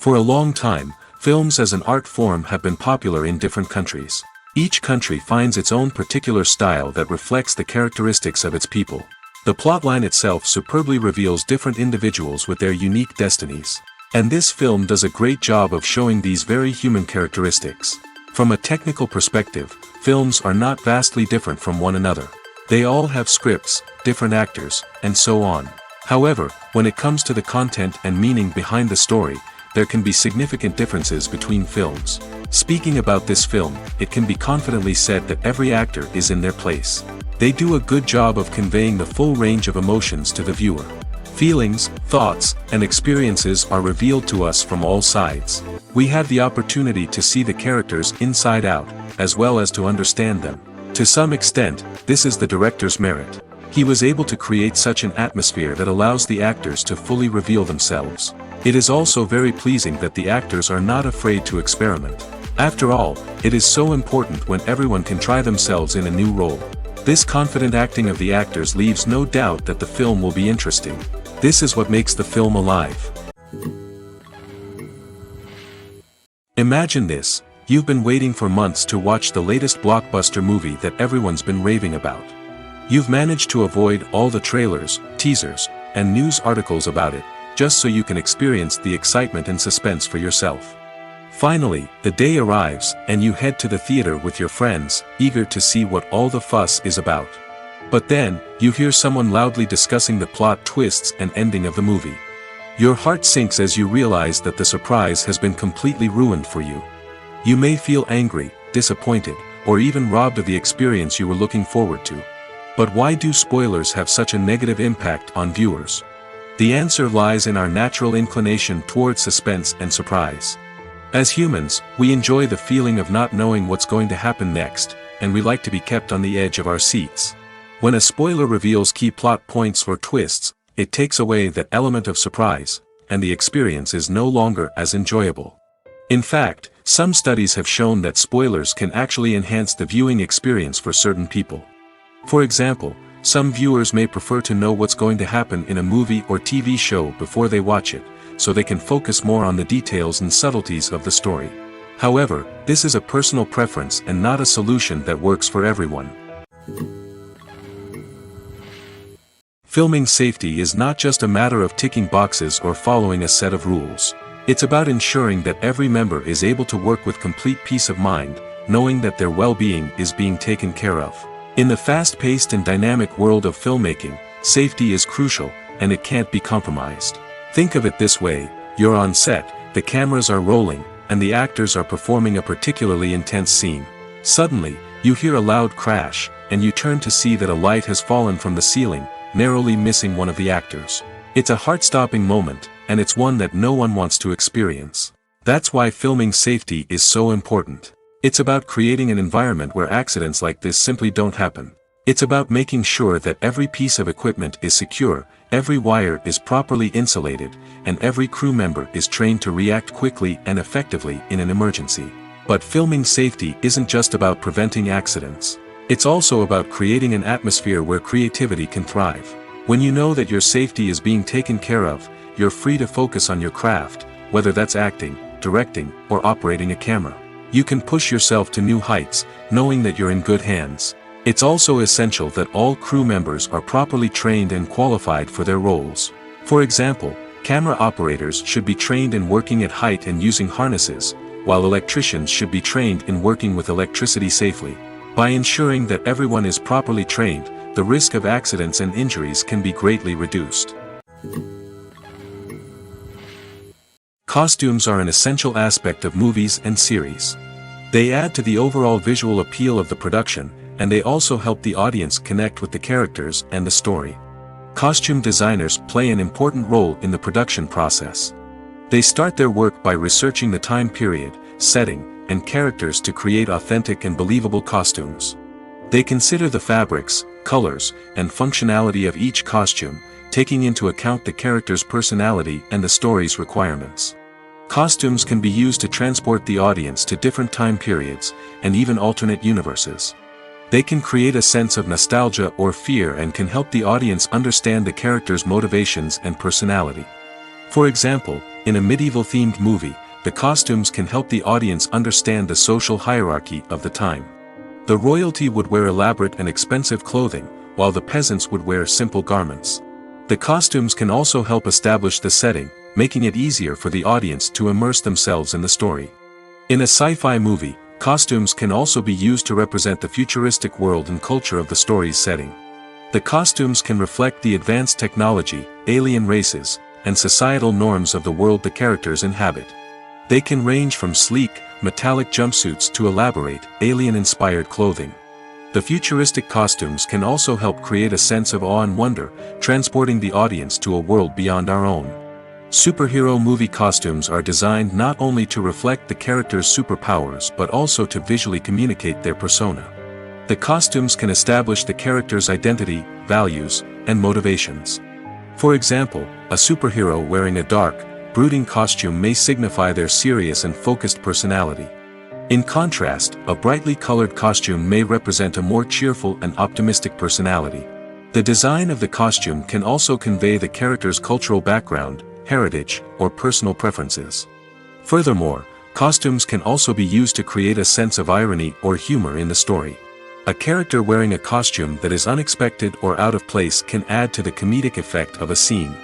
For a long time, films as an art form have been popular in different countries. Each country finds its own particular style that reflects the characteristics of its people. The plotline itself superbly reveals different individuals with their unique destinies. And this film does a great job of showing these very human characteristics. From a technical perspective, films are not vastly different from one another. They all have scripts, different actors, and so on. However, when it comes to the content and meaning behind the story, there can be significant differences between films. Speaking about this film, it can be confidently said that every actor is in their place. They do a good job of conveying the full range of emotions to the viewer. Feelings, thoughts, and experiences are revealed to us from all sides. We have the opportunity to see the characters inside out, as well as to understand them. To some extent, this is the director's merit. He was able to create such an atmosphere that allows the actors to fully reveal themselves. It is also very pleasing that the actors are not afraid to experiment. After all, it is so important when everyone can try themselves in a new role. This confident acting of the actors leaves no doubt that the film will be interesting. This is what makes the film alive. Imagine this: you've been waiting for months to watch the latest blockbuster movie that everyone's been raving about. You've managed to avoid all the trailers, teasers, and news articles about it, just so you can experience the excitement and suspense for yourself. Finally, the day arrives, and you head to the theater with your friends, eager to see what all the fuss is about. But then, you hear someone loudly discussing the plot twists and ending of the movie. Your heart sinks as you realize that the surprise has been completely ruined for you. You may feel angry, disappointed, or even robbed of the experience you were looking forward to. But why do spoilers have such a negative impact on viewers? The answer lies in our natural inclination towards suspense and surprise. As humans, we enjoy the feeling of not knowing what's going to happen next, and we like to be kept on the edge of our seats. When a spoiler reveals key plot points or twists, it takes away that element of surprise, and the experience is no longer as enjoyable. In fact, some studies have shown that spoilers can actually enhance the viewing experience for certain people. For example, some viewers may prefer to know what's going to happen in a movie or TV show before they watch it, so they can focus more on the details and subtleties of the story. However, this is a personal preference and not a solution that works for everyone. Filming safety is not just a matter of ticking boxes or following a set of rules. It's about ensuring that every member is able to work with complete peace of mind, knowing that their well-being is being taken care of. In the fast-paced and dynamic world of filmmaking, safety is crucial, and it can't be compromised. Think of it this way: you're on set, the cameras are rolling, and the actors are performing a particularly intense scene. Suddenly, you hear a loud crash, and you turn to see that a light has fallen from the ceiling, narrowly missing one of the actors. It's a heart-stopping moment, and it's one that no one wants to experience. That's why filming safety is so important. It's about creating an environment where accidents like this simply don't happen. It's about making sure that every piece of equipment is secure, every wire is properly insulated, and every crew member is trained to react quickly and effectively in an emergency. But filming safety isn't just about preventing accidents. It's also about creating an atmosphere where creativity can thrive. When you know that your safety is being taken care of, you're free to focus on your craft, whether that's acting, directing, or operating a camera. You can push yourself to new heights, knowing that you're in good hands. It's also essential that all crew members are properly trained and qualified for their roles. For example, camera operators should be trained in working at height and using harnesses, while electricians should be trained in working with electricity safely. By ensuring that everyone is properly trained, the risk of accidents and injuries can be greatly reduced. Costumes are an essential aspect of movies and series. They add to the overall visual appeal of the production, and they also help the audience connect with the characters and the story. Costume designers play an important role in the production process. They start their work by researching the time period, setting, and characters to create authentic and believable costumes. They consider the fabrics, colors, and functionality of each costume, taking into account the character's personality and the story's requirements. Costumes can be used to transport the audience to different time periods, and even alternate universes. They can create a sense of nostalgia or fear and can help the audience understand the character's motivations and personality. For example, In a medieval-themed movie, the costumes can help the audience understand the social hierarchy of the time. The royalty would wear elaborate and expensive clothing, while the peasants would wear simple garments. The costumes can also help establish the setting, making it easier for the audience to immerse themselves in the story. In a sci-fi movie, costumes can also be used to represent the futuristic world and culture of the story's setting. The costumes can reflect the advanced technology, alien races, and societal norms of the world the characters inhabit. They can range from sleek, metallic jumpsuits to elaborate, alien-inspired clothing. The futuristic costumes can also help create a sense of awe and wonder, transporting the audience to a world beyond our own. Superhero movie costumes are designed not only to reflect the character's superpowers but also to visually communicate their persona. The costumes can establish the character's identity, values, and motivations. For example, a superhero wearing a dark, brooding costume may signify their serious and focused personality. In contrast, a brightly colored costume may represent a more cheerful and optimistic personality. The design of the costume can also convey the character's cultural background, heritage, or personal preferences. Furthermore, costumes can also be used to create a sense of irony or humor in the story. A character wearing a costume that is unexpected or out of place can add to the comedic effect of a scene.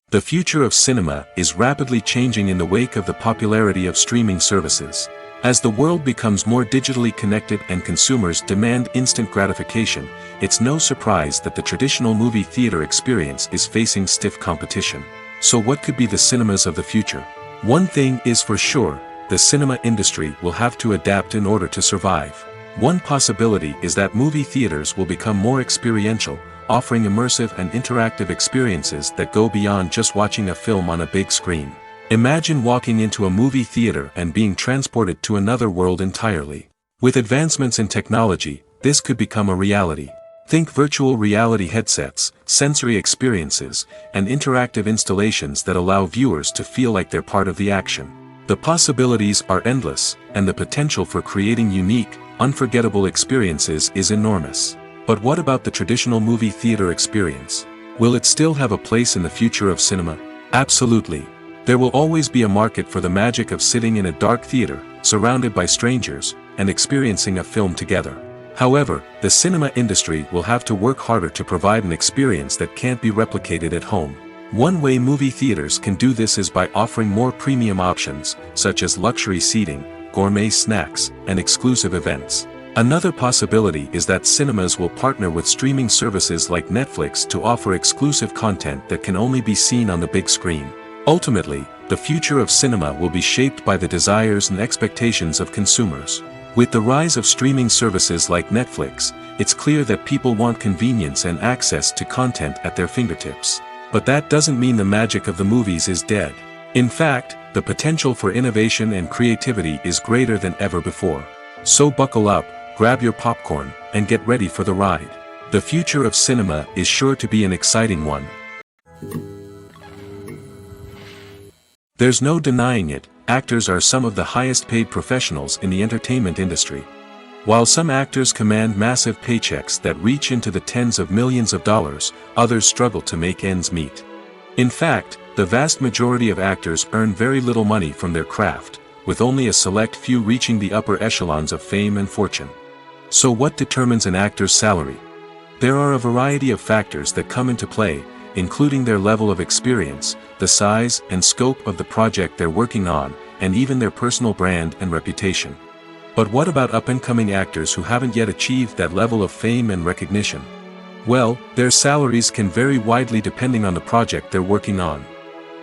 The future of cinema is rapidly changing in the wake of the popularity of streaming services. As the world becomes more digitally connected and consumers demand instant gratification, it's no surprise that the traditional movie theater experience is facing stiff competition. So what could be the cinemas of the future? One thing is for sure, the cinema industry will have to adapt in order to survive. One possibility is that movie theaters will become more experiential, offering immersive and interactive experiences that go beyond just watching a film on a big screen. Imagine walking into a movie theater and being transported to another world entirely. With advancements in technology, this could become a reality. Think virtual reality headsets, sensory experiences, and interactive installations that allow viewers to feel like they're part of the action. The possibilities are endless, and the potential for creating unique, unforgettable experiences is enormous. But what about the traditional movie theater experience? Will it still have a place in the future of cinema? Absolutely. There will always be a market for the magic of sitting in a dark theater, surrounded by strangers, and experiencing a film together. However, the cinema industry will have to work harder to provide an experience that can't be replicated at home. One way movie theaters can do this is by offering more premium options, such as luxury seating, gourmet snacks, and exclusive events. Another possibility is that cinemas will partner with streaming services like Netflix to offer exclusive content that can only be seen on the big screen. Ultimately, the future of cinema will be shaped by the desires and expectations of consumers. With the rise of streaming services like Netflix, it's clear that people want convenience and access to content at their fingertips. But that doesn't mean the magic of the movies is dead. In fact, the potential for innovation and creativity is greater than ever before. So buckle up, grab your popcorn, and get ready for the ride. The future of cinema is sure to be an exciting one. There's no denying it, actors are some of the highest paid professionals in the entertainment industry. While some actors command massive paychecks that reach into the tens of millions of dollars, others struggle to make ends meet. In fact, the vast majority of actors earn very little money from their craft, with only a select few reaching the upper echelons of fame and fortune. So what determines an actor's salary? There are a variety of factors that come into play, including their level of experience, the size and scope of the project they're working on, and even their personal brand and reputation. But what about up-and-coming actors who haven't yet achieved that level of fame and recognition? Well, their salaries can vary widely depending on the project they're working on.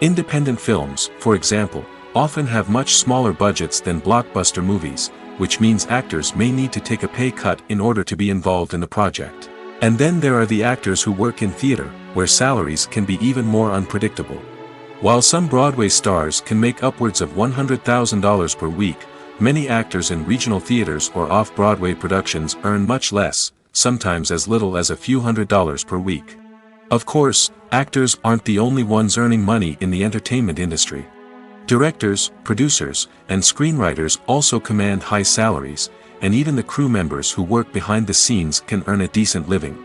Independent films, for example, often have much smaller budgets than blockbuster movies, which means actors may need to take a pay cut in order to be involved in the project. And then there are the actors who work in theater, where salaries can be even more unpredictable. While some Broadway stars can make upwards of $100,000 per week, many actors in regional theaters or off-Broadway productions earn much less, sometimes as little as a few $100s per week. Of course, actors aren't the only ones earning money in the entertainment industry. Directors, producers, and screenwriters also command high salaries, and even the crew members who work behind the scenes can earn a decent living.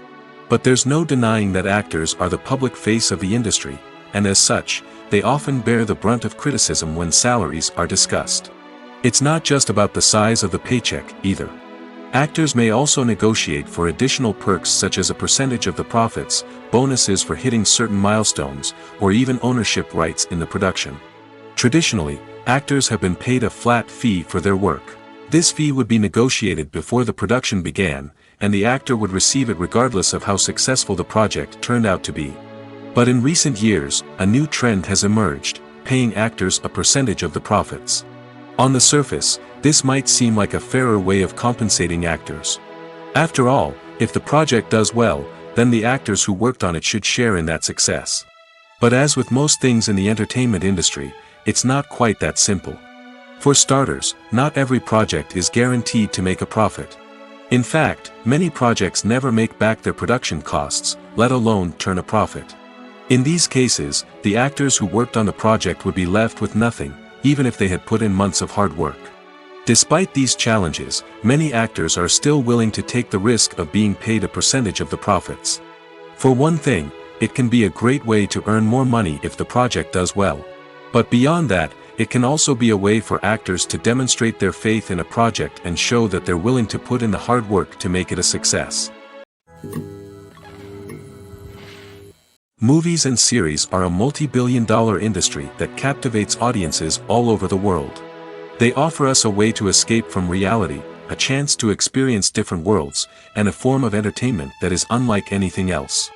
But there's no denying that actors are the public face of the industry, and as such, they often bear the brunt of criticism when salaries are discussed. It's not just about the size of the paycheck, either. Actors may also negotiate for additional perks such as a percentage of the profits, bonuses for hitting certain milestones, or even ownership rights in the production. Traditionally, actors have been paid a flat fee for their work. This fee would be negotiated before the production began, and the actor would receive it regardless of how successful the project turned out to be. But in recent years, a new trend has emerged, paying actors a percentage of the profits. On the surface, this might seem like a fairer way of compensating actors. After all, if the project does well, then the actors who worked on it should share in that success. But as with most things in the entertainment industry, it's not quite that simple. For starters, not every project is guaranteed to make a profit. In fact, many projects never make back their production costs, let alone turn a profit. In these cases, the actors who worked on the project would be left with nothing, even if they had put in months of hard work. Despite these challenges, many actors are still willing to take the risk of being paid a percentage of the profits. For one thing, it can be a great way to earn more money if the project does well. But beyond that, it can also be a way for actors to demonstrate their faith in a project and show that they're willing to put in the hard work to make it a success. Movies and series are a multi-billion-dollar industry that captivates audiences all over the world. They offer us a way to escape from reality, a chance to experience different worlds, and a form of entertainment that is unlike anything else.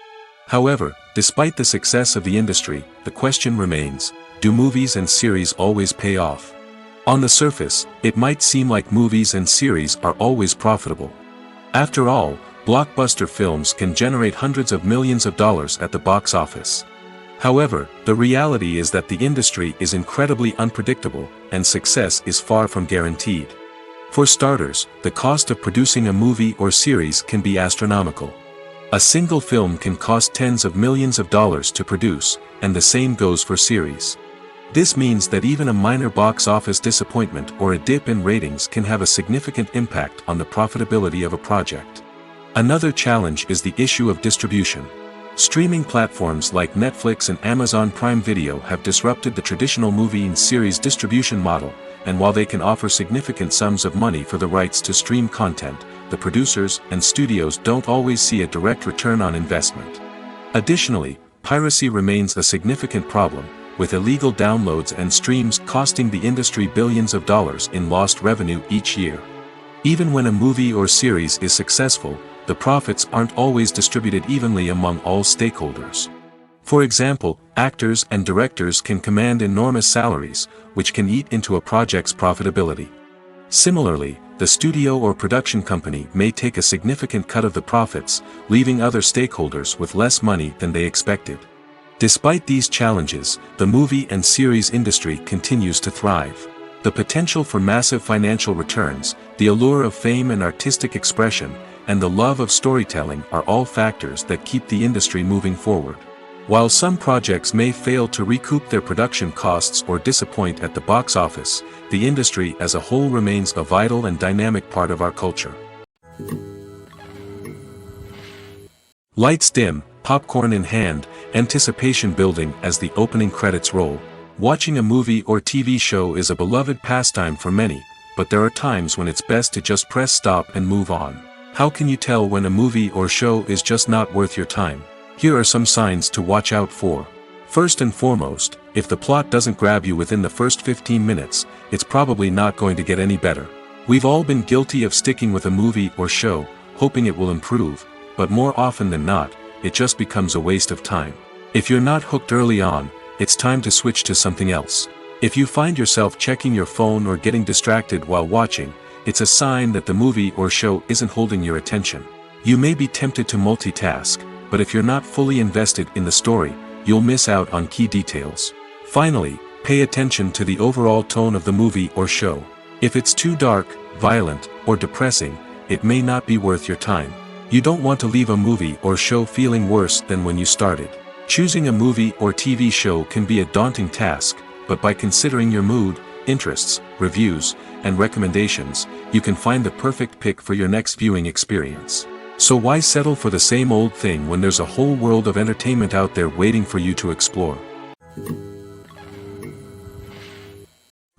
However, despite the success of the industry, the question remains, do movies and series always pay off? On the surface, it might seem like movies and series are always profitable. After all, blockbuster films can generate hundreds of millions of dollars at the box office. However, the reality is that the industry is incredibly unpredictable, and success is far from guaranteed. For starters, the cost of producing a movie or series can be astronomical. A single film can cost tens of millions of dollars to produce, and the same goes for series. This means that even a minor box office disappointment or a dip in ratings can have a significant impact on the profitability of a project. Another challenge is the issue of distribution. Streaming platforms like Netflix and Amazon Prime Video have disrupted the traditional movie and series distribution model, and while they can offer significant sums of money for the rights to stream content, the producers and studios don't always see a direct return on investment. Additionally, piracy remains a significant problem, with illegal downloads and streams costing the industry billions of dollars in lost revenue each year. Even when a movie or series is successful, the profits aren't always distributed evenly among all stakeholders. For example, actors and directors can command enormous salaries, which can eat into a project's profitability. Similarly, the studio or production company may take a significant cut of the profits, leaving other stakeholders with less money than they expected. Despite these challenges, the movie and series industry continues to thrive. The potential for massive financial returns, the allure of fame and artistic expression, and the love of storytelling are all factors that keep the industry moving forward. While some projects may fail to recoup their production costs or disappoint at the box office, the industry as a whole remains a vital and dynamic part of our culture. Lights dim, popcorn in hand, anticipation building as the opening credits roll. Watching a movie or TV show is a beloved pastime for many, but there are times when it's best to just press stop and move on. How can you tell when a movie or show is just not worth your time? Here are some signs to watch out for. First and foremost, if the plot doesn't grab you within the first 15 minutes, it's probably not going to get any better. We've all been guilty of sticking with a movie or show, hoping it will improve, but more often than not, it just becomes a waste of time. If you're not hooked early on, it's time to switch to something else. If you find yourself checking your phone or getting distracted while watching, it's a sign that the movie or show isn't holding your attention. You may be tempted to multitask, but if you're not fully invested in the story, you'll miss out on key details. Finally, pay attention to the overall tone of the movie or show. If it's too dark, violent, or depressing, it may not be worth your time. You don't want to leave a movie or show feeling worse than when you started. Choosing a movie or TV show can be a daunting task, but by considering your mood, interests, reviews, and recommendations, you can find the perfect pick for your next viewing experience. So why settle for the same old thing when there's a whole world of entertainment out there waiting for you to explore?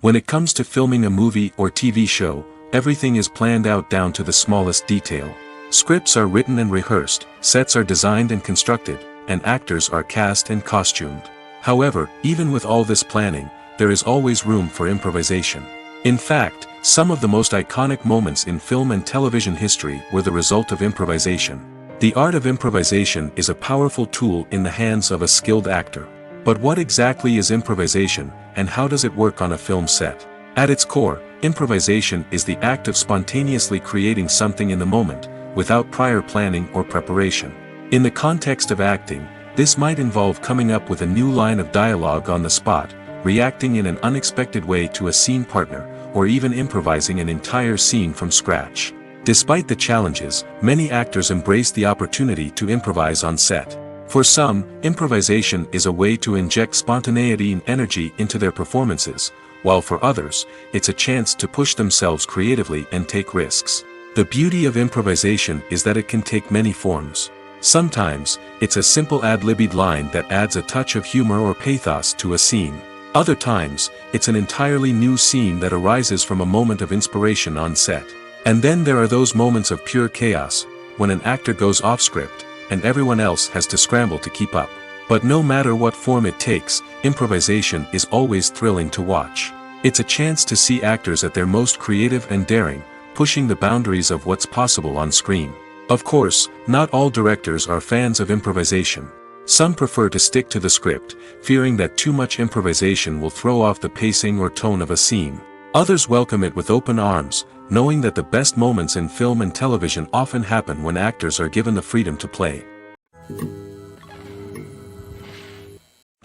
When it comes to filming a movie or TV show, everything is planned out down to the smallest detail. Scripts are written and rehearsed, sets are designed and constructed, and actors are cast and costumed. However, even with all this planning, there is always room for improvisation. In fact, some of the most iconic moments in film and television history were the result of improvisation. The art of improvisation is a powerful tool in the hands of a skilled actor. But what exactly is improvisation, and how does it work on a film set? At its core, improvisation is the act of spontaneously creating something in the moment, without prior planning or preparation. In the context of acting, this might involve coming up with a new line of dialogue on the spot, reacting in an unexpected way to a scene partner, or even improvising an entire scene from scratch. Despite the challenges, many actors embrace the opportunity to improvise on set. For some, improvisation is a way to inject spontaneity and energy into their performances, while for others, it's a chance to push themselves creatively and take risks. The beauty of improvisation is that it can take many forms. Sometimes, it's a simple ad-libbed line that adds a touch of humor or pathos to a scene. Other times, it's an entirely new scene that arises from a moment of inspiration on set. And then there are those moments of pure chaos, when an actor goes off script, and everyone else has to scramble to keep up. But no matter what form it takes, improvisation is always thrilling to watch. It's a chance to see actors at their most creative and daring, pushing the boundaries of what's possible on screen. Of course, not all directors are fans of improvisation. Some prefer to stick to the script, fearing that too much improvisation will throw off the pacing or tone of a scene. Others welcome it with open arms, knowing that the best moments in film and television often happen when actors are given the freedom to play.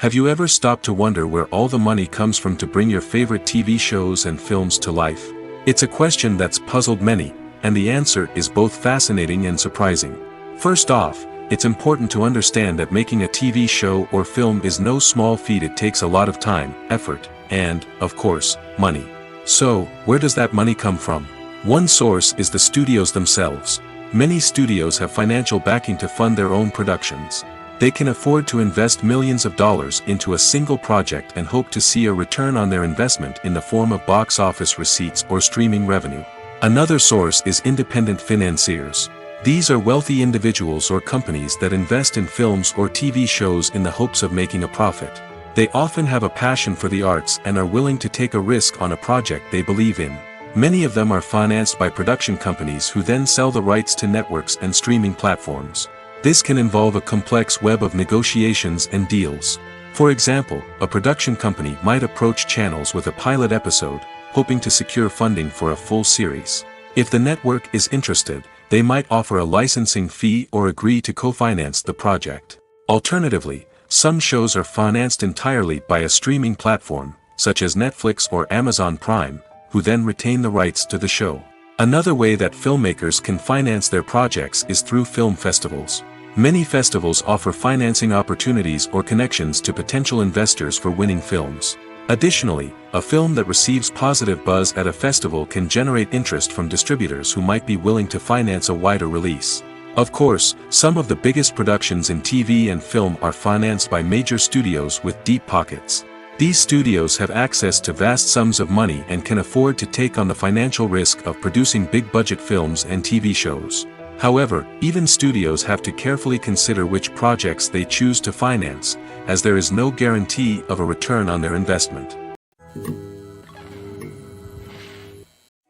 Have you ever stopped to wonder where all the money comes from to bring your favorite TV shows and films to life? It's a question that's puzzled many, and the answer is both fascinating and surprising. First off, it's important to understand that making a TV show or film is no small feat. It takes a lot of time, effort, and, of course, money. So, where does that money come from? One source is the studios themselves. Many studios have financial backing to fund their own productions. They can afford to invest millions of dollars into a single project and hope to see a return on their investment in the form of box office receipts or streaming revenue. Another source is independent financiers. These are wealthy individuals or companies that invest in films or TV shows in the hopes of making a profit. They often have a passion for the arts and are willing to take a risk on a project they believe in. Many of them are financed by production companies who then sell the rights to networks and streaming platforms. This can involve a complex web of negotiations and deals. For example, a production company might approach channels with a pilot episode, hoping to secure funding for a full series. If the network is interested, they might offer a licensing fee or agree to co-finance the project. Alternatively, some shows are financed entirely by a streaming platform, such as Netflix or Amazon Prime, who then retain the rights to the show. Another way that filmmakers can finance their projects is through film festivals. Many festivals offer financing opportunities or connections to potential investors for winning films. Additionally, a film that receives positive buzz at a festival can generate interest from distributors who might be willing to finance a wider release. Of course, some of the biggest productions in TV and film are financed by major studios with deep pockets. These studios have access to vast sums of money and can afford to take on the financial risk of producing big-budget films and TV shows. However, even studios have to carefully consider which projects they choose to finance, as there is no guarantee of a return on their investment.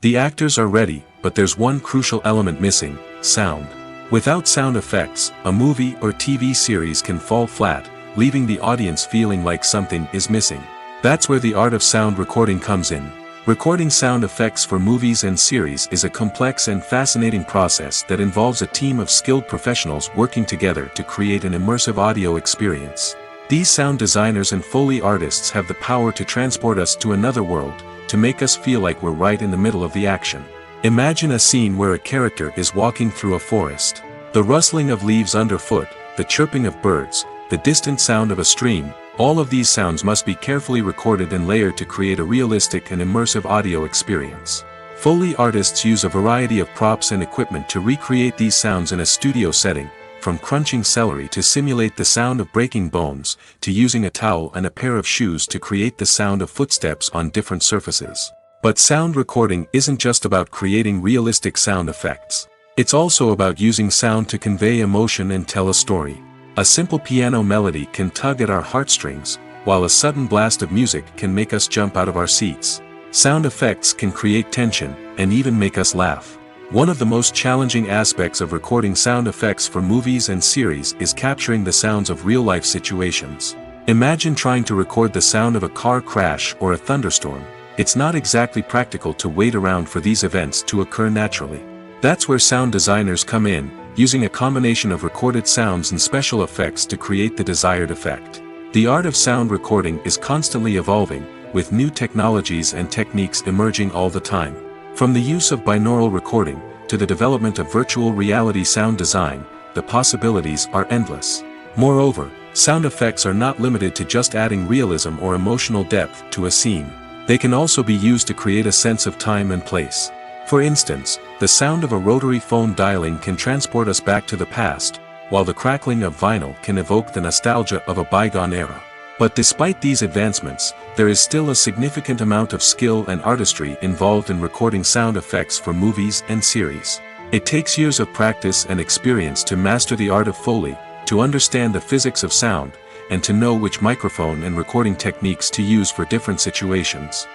The actors are ready, but there's one crucial element missing: sound. Without sound effects, a movie or TV series can fall flat, leaving the audience feeling like something is missing. That's where the art of sound recording comes in. Recording sound effects for movies and series is a complex and fascinating process that involves a team of skilled professionals working together to create an immersive audio experience. These sound designers and Foley artists have the power to transport us to another world, to make us feel like we're right in the middle of the action. Imagine a scene where a character is walking through a forest. The rustling of leaves underfoot, the chirping of birds, the distant sound of a stream, all of these sounds must be carefully recorded and layered to create a realistic and immersive audio experience. Foley artists use a variety of props and equipment to recreate these sounds in a studio setting, from crunching celery to simulate the sound of breaking bones, to using a towel and a pair of shoes to create the sound of footsteps on different surfaces. But sound recording isn't just about creating realistic sound effects. It's also about using sound to convey emotion and tell a story. A simple piano melody can tug at our heartstrings, while a sudden blast of music can make us jump out of our seats. Sound effects can create tension, and even make us laugh. One of the most challenging aspects of recording sound effects for movies and series is capturing the sounds of real-life situations. Imagine trying to record the sound of a car crash or a thunderstorm. It's not exactly practical to wait around for these events to occur naturally. That's where sound designers come in, using a combination of recorded sounds and special effects to create the desired effect. The art of sound recording is constantly evolving, with new technologies and techniques emerging all the time. From the use of binaural recording, to the development of virtual reality sound design, the possibilities are endless. Moreover, sound effects are not limited to just adding realism or emotional depth to a scene. They can also be used to create a sense of time and place. For instance, the sound of a rotary phone dialing can transport us back to the past, while the crackling of vinyl can evoke the nostalgia of a bygone era. But despite these advancements, there is still a significant amount of skill and artistry involved in recording sound effects for movies and series. It takes years of practice and experience to master the art of Foley, to understand the physics of sound, and to know which microphone and recording techniques to use for different situations.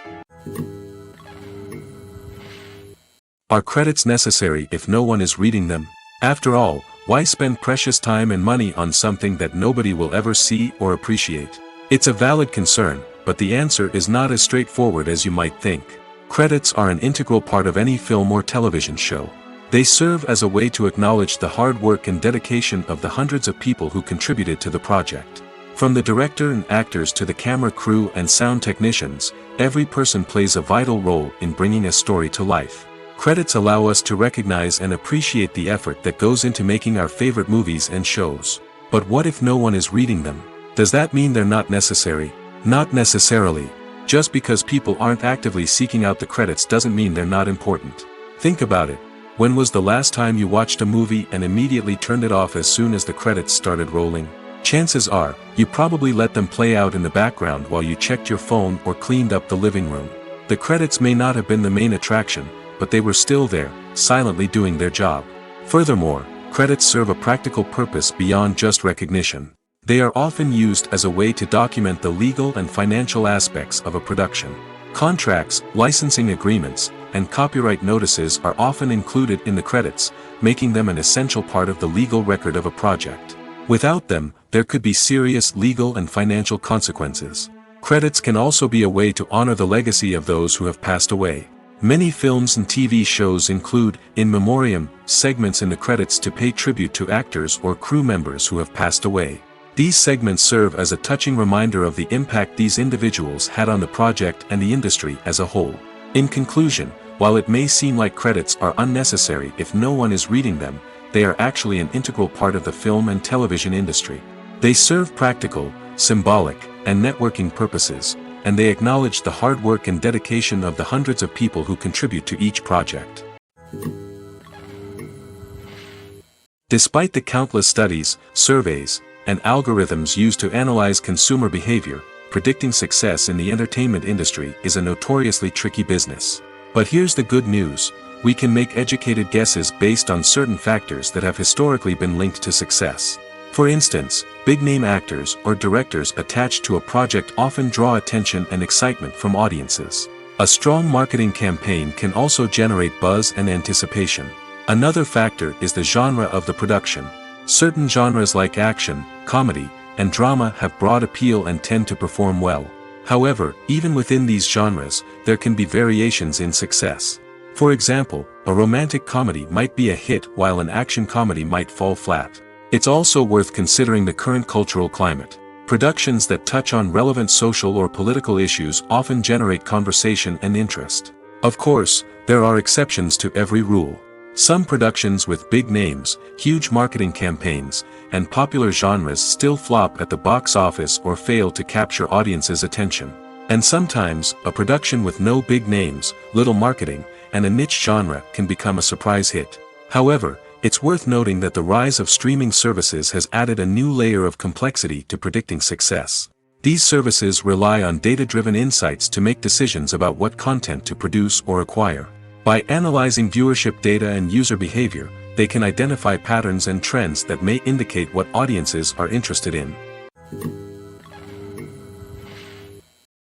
Are credits necessary if no one is reading them? After all, why spend precious time and money on something that nobody will ever see or appreciate? It's a valid concern, but the answer is not as straightforward as you might think. Credits are an integral part of any film or television show. They serve as a way to acknowledge the hard work and dedication of the hundreds of people who contributed to the project. From the director and actors to the camera crew and sound technicians, every person plays a vital role in bringing a story to life. Credits allow us to recognize and appreciate the effort that goes into making our favorite movies and shows. But what if no one is reading them? Does that mean they're not necessary? Not necessarily. Just because people aren't actively seeking out the credits doesn't mean they're not important. Think about it. When was the last time you watched a movie and immediately turned it off as soon as the credits started rolling? Chances are, you probably let them play out in the background while you checked your phone or cleaned up the living room. The credits may not have been the main attraction, but they were still there, silently doing their job. Furthermore, credits serve a practical purpose beyond just recognition. They are often used as a way to document the legal and financial aspects of a production. Contracts, licensing agreements, and copyright notices are often included in the credits, making them an essential part of the legal record of a project. Without them, there could be serious legal and financial consequences. Credits can also be a way to honor the legacy of those who have passed away. Many films and TV shows include, in memoriam, segments in the credits to pay tribute to actors or crew members who have passed away. These segments serve as a touching reminder of the impact these individuals had on the project and the industry as a whole. In conclusion, while it may seem like credits are unnecessary if no one is reading them, they are actually an integral part of the film and television industry. They serve practical, symbolic, and networking purposes, and they acknowledge the hard work and dedication of the hundreds of people who contribute to each project. Despite the countless studies, surveys, and algorithms used to analyze consumer behavior, predicting success in the entertainment industry is a notoriously tricky business. But here's the good news: we can make educated guesses based on certain factors that have historically been linked to success. For instance, big-name actors or directors attached to a project often draw attention and excitement from audiences. A strong marketing campaign can also generate buzz and anticipation. Another factor is the genre of the production. Certain genres like action, comedy, and drama have broad appeal and tend to perform well. However, even within these genres, there can be variations in success. For example, a romantic comedy might be a hit while an action comedy might fall flat. It's also worth considering the current cultural climate. Productions that touch on relevant social or political issues often generate conversation and interest. Of course, there are exceptions to every rule. Some productions with big names, huge marketing campaigns, and popular genres still flop at the box office or fail to capture audiences' attention. And sometimes, a production with no big names, little marketing, and a niche genre can become a surprise hit. However, it's worth noting that the rise of streaming services has added a new layer of complexity to predicting success. These services rely on data-driven insights to make decisions about what content to produce or acquire. By analyzing viewership data and user behavior, they can identify patterns and trends that may indicate what audiences are interested in.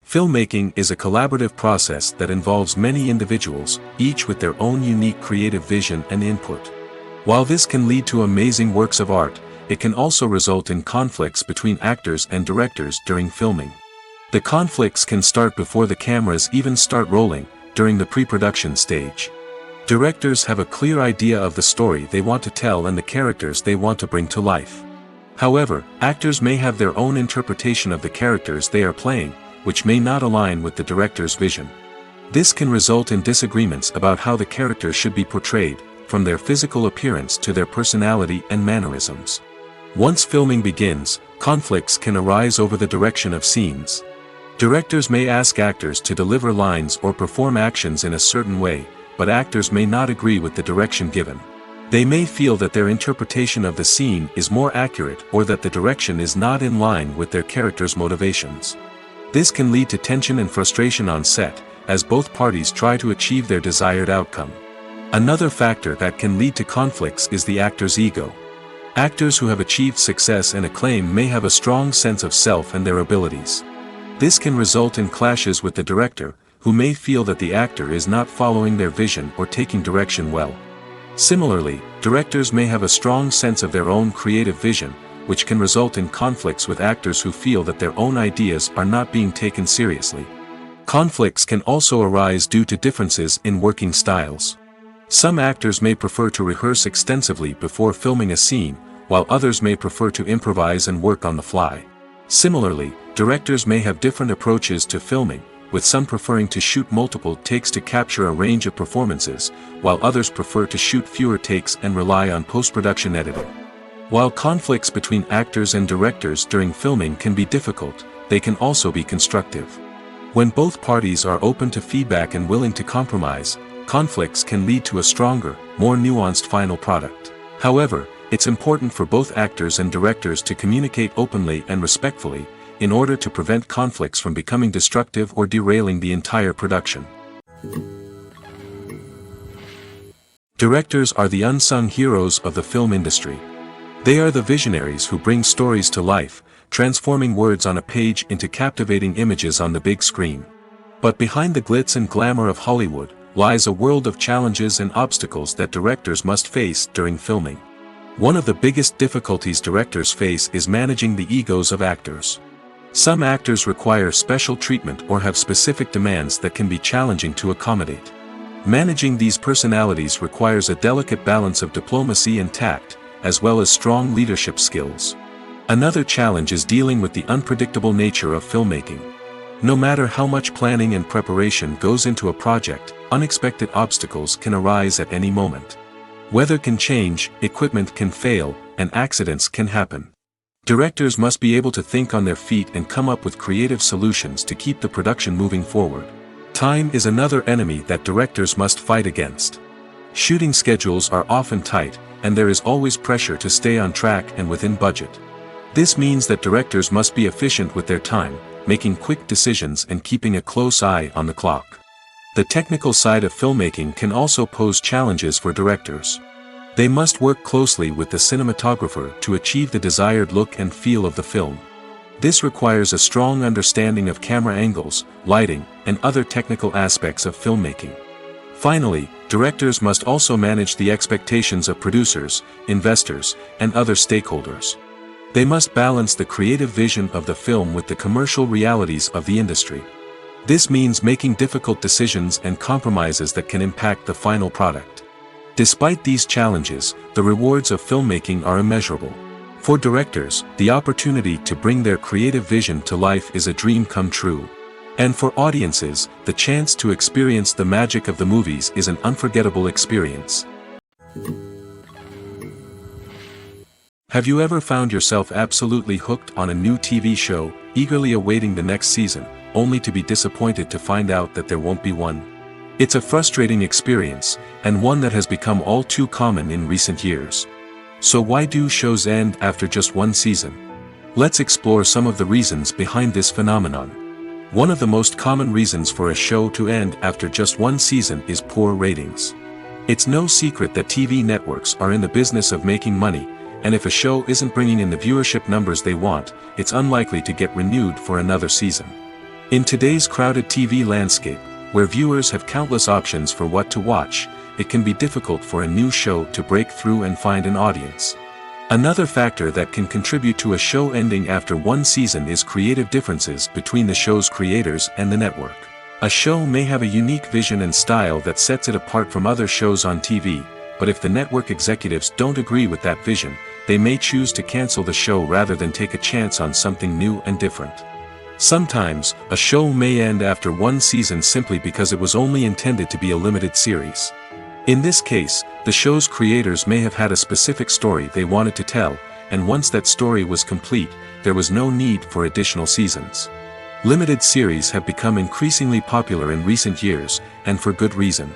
Filmmaking is a collaborative process that involves many individuals, each with their own unique creative vision and input. While this can lead to amazing works of art, it can also result in conflicts between actors and directors during filming. The conflicts can start before the cameras even start rolling, during the pre-production stage. Directors have a clear idea of the story they want to tell and the characters they want to bring to life. However, actors may have their own interpretation of the characters they are playing, which may not align with the director's vision. This can result in disagreements about how the characters should be portrayed, from their physical appearance to their personality and mannerisms. Once filming begins, conflicts can arise over the direction of scenes. Directors may ask actors to deliver lines or perform actions in a certain way, but actors may not agree with the direction given. They may feel that their interpretation of the scene is more accurate or that the direction is not in line with their character's motivations. This can lead to tension and frustration on set, as both parties try to achieve their desired outcome. Another factor that can lead to conflicts is the actor's ego. Actors who have achieved success and acclaim may have a strong sense of self and their abilities. This can result in clashes with the director, who may feel that the actor is not following their vision or taking direction well. Similarly, directors may have a strong sense of their own creative vision, which can result in conflicts with actors who feel that their own ideas are not being taken seriously. Conflicts can also arise due to differences in working styles. Some actors may prefer to rehearse extensively before filming a scene, while others may prefer to improvise and work on the fly. Similarly, directors may have different approaches to filming, with some preferring to shoot multiple takes to capture a range of performances, while others prefer to shoot fewer takes and rely on post-production editing. While conflicts between actors and directors during filming can be difficult, they can also be constructive. When both parties are open to feedback and willing to compromise, conflicts can lead to a stronger, more nuanced final product. However, it's important for both actors and directors to communicate openly and respectfully, in order to prevent conflicts from becoming destructive or derailing the entire production. Directors are the unsung heroes of the film industry. They are the visionaries who bring stories to life, transforming words on a page into captivating images on the big screen. But behind the glitz and glamour of Hollywood, lies a world of challenges and obstacles that directors must face during filming. One of the biggest difficulties directors face is managing the egos of actors. Some actors require special treatment or have specific demands that can be challenging to accommodate. Managing these personalities requires a delicate balance of diplomacy and tact, as well as strong leadership skills. Another challenge is dealing with the unpredictable nature of filmmaking. No matter how much planning and preparation goes into a project, unexpected obstacles can arise at any moment. Weather can change, equipment can fail, and accidents can happen. Directors must be able to think on their feet and come up with creative solutions to keep the production moving forward. Time is another enemy that directors must fight against. Shooting schedules are often tight, and there is always pressure to stay on track and within budget. This means that directors must be efficient with their time, making quick decisions and keeping a close eye on the clock. The technical side of filmmaking can also pose challenges for directors. They must work closely with the cinematographer to achieve the desired look and feel of the film. This requires a strong understanding of camera angles, lighting, and other technical aspects of filmmaking. Finally, directors must also manage the expectations of producers, investors, and other stakeholders. They must balance the creative vision of the film with the commercial realities of the industry. This means making difficult decisions and compromises that can impact the final product. Despite these challenges, the rewards of filmmaking are immeasurable. For directors, the opportunity to bring their creative vision to life is a dream come true. And for audiences, the chance to experience the magic of the movies is an unforgettable experience. Have you ever found yourself absolutely hooked on a new TV show, eagerly awaiting the next season, only to be disappointed to find out that there won't be one? It's a frustrating experience, and one that has become all too common in recent years. So why do shows end after just one season? Let's explore some of the reasons behind this phenomenon. One of the most common reasons for a show to end after just one season is poor ratings. It's no secret that TV networks are in the business of making money, and if a show isn't bringing in the viewership numbers they want, it's unlikely to get renewed for another season. In today's crowded TV landscape, where viewers have countless options for what to watch, it can be difficult for a new show to break through and find an audience. Another factor that can contribute to a show ending after one season is creative differences between the show's creators and the network. A show may have a unique vision and style that sets it apart from other shows on TV, but if the network executives don't agree with that vision, they may choose to cancel the show rather than take a chance on something new and different. Sometimes, a show may end after one season simply because it was only intended to be a limited series. In this case, the show's creators may have had a specific story they wanted to tell, and once that story was complete, there was no need for additional seasons. Limited series have become increasingly popular in recent years, and for good reason.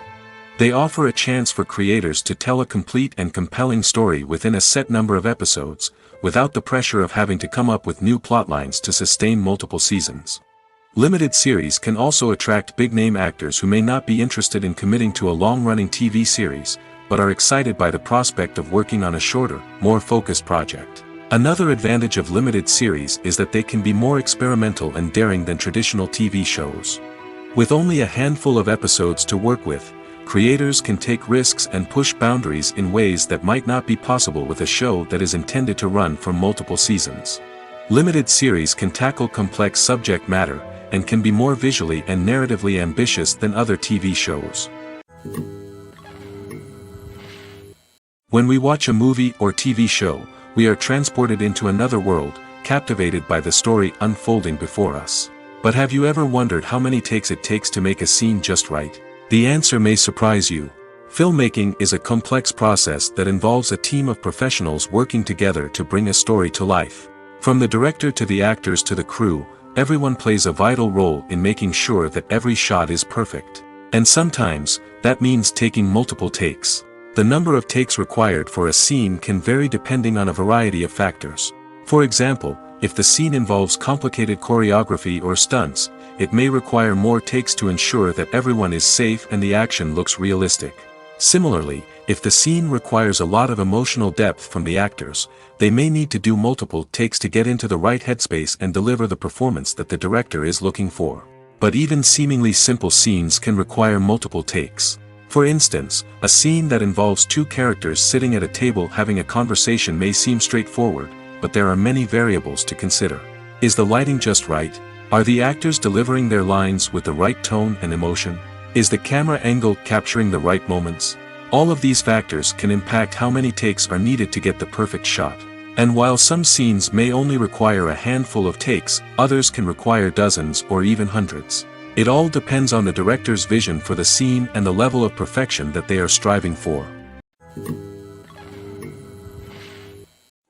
They offer a chance for creators to tell a complete and compelling story within a set number of episodes, without the pressure of having to come up with new plotlines to sustain multiple seasons. Limited series can also attract big-name actors who may not be interested in committing to a long-running TV series, but are excited by the prospect of working on a shorter, more focused project. Another advantage of limited series is that they can be more experimental and daring than traditional TV shows. With only a handful of episodes to work with, creators can take risks and push boundaries in ways that might not be possible with a show that is intended to run for multiple seasons. Limited series can tackle complex subject matter, and can be more visually and narratively ambitious than other TV shows. When we watch a movie or TV show, we are transported into another world, captivated by the story unfolding before us. But have you ever wondered how many takes it takes to make a scene just right? The answer may surprise you. Filmmaking is a complex process that involves a team of professionals working together to bring a story to life. From the director to the actors to the crew, everyone plays a vital role in making sure that every shot is perfect. And sometimes, that means taking multiple takes. The number of takes required for a scene can vary depending on a variety of factors. For example, if the scene involves complicated choreography or stunts, it may require more takes to ensure that everyone is safe and the action looks realistic. Similarly, if the scene requires a lot of emotional depth from the actors, they may need to do multiple takes to get into the right headspace and deliver the performance that the director is looking for. But even seemingly simple scenes can require multiple takes. For instance, a scene that involves two characters sitting at a table having a conversation may seem straightforward, but there are many variables to consider. Is the lighting just right? Are the actors delivering their lines with the right tone and emotion? Is the camera angle capturing the right moments? All of these factors can impact how many takes are needed to get the perfect shot. And while some scenes may only require a handful of takes, others can require dozens or even hundreds. It all depends on the director's vision for the scene and the level of perfection that they are striving for.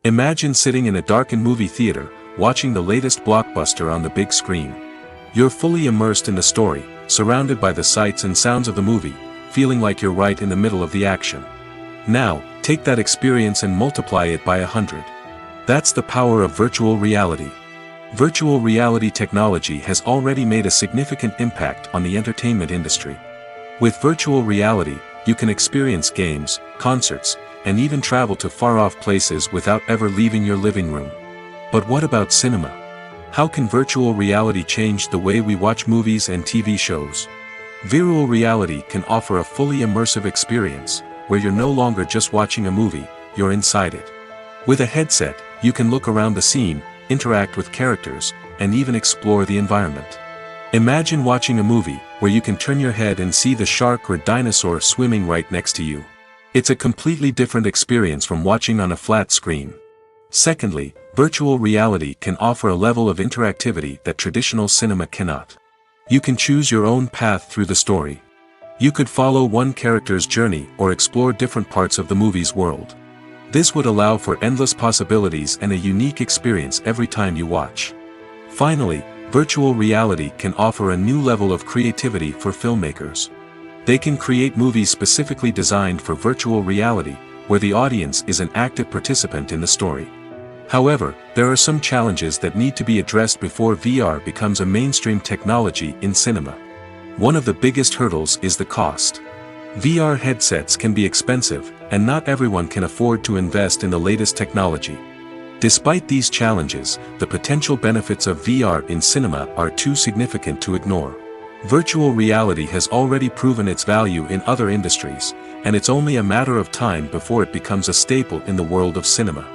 Imagine sitting in a darkened movie theater, watching the latest blockbuster on the big screen. You're fully immersed in the story, surrounded by the sights and sounds of the movie, feeling like you're right in the middle of the action. Now, take that experience and multiply it by 100. That's the power of virtual reality. Virtual reality technology has already made a significant impact on the entertainment industry. With virtual reality, you can experience games, concerts, and even travel to far-off places without ever leaving your living room. But what about cinema? How can virtual reality change the way we watch movies and TV shows? Virtual reality can offer a fully immersive experience, where you're no longer just watching a movie, you're inside it. With a headset, you can look around the scene, interact with characters, and even explore the environment. Imagine watching a movie, where you can turn your head and see the shark or dinosaur swimming right next to you. It's a completely different experience from watching on a flat screen. Secondly, virtual reality can offer a level of interactivity that traditional cinema cannot. You can choose your own path through the story. You could follow one character's journey or explore different parts of the movie's world. This would allow for endless possibilities and a unique experience every time you watch. Finally, virtual reality can offer a new level of creativity for filmmakers. They can create movies specifically designed for virtual reality, where the audience is an active participant in the story. However, there are some challenges that need to be addressed before VR becomes a mainstream technology in cinema. One of the biggest hurdles is the cost. VR headsets can be expensive, and not everyone can afford to invest in the latest technology. Despite these challenges, the potential benefits of VR in cinema are too significant to ignore. Virtual reality has already proven its value in other industries, and it's only a matter of time before it becomes a staple in the world of cinema.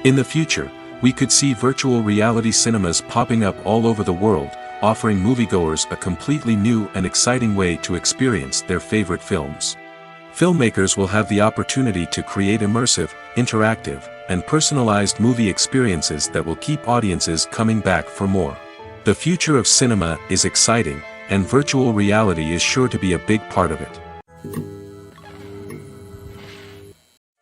In the future, we could see virtual reality cinemas popping up all over the world, offering moviegoers a completely new and exciting way to experience their favorite films. Filmmakers will have the opportunity to create immersive, interactive, and personalized movie experiences that will keep audiences coming back for more. The future of cinema is exciting, and virtual reality is sure to be a big part of it.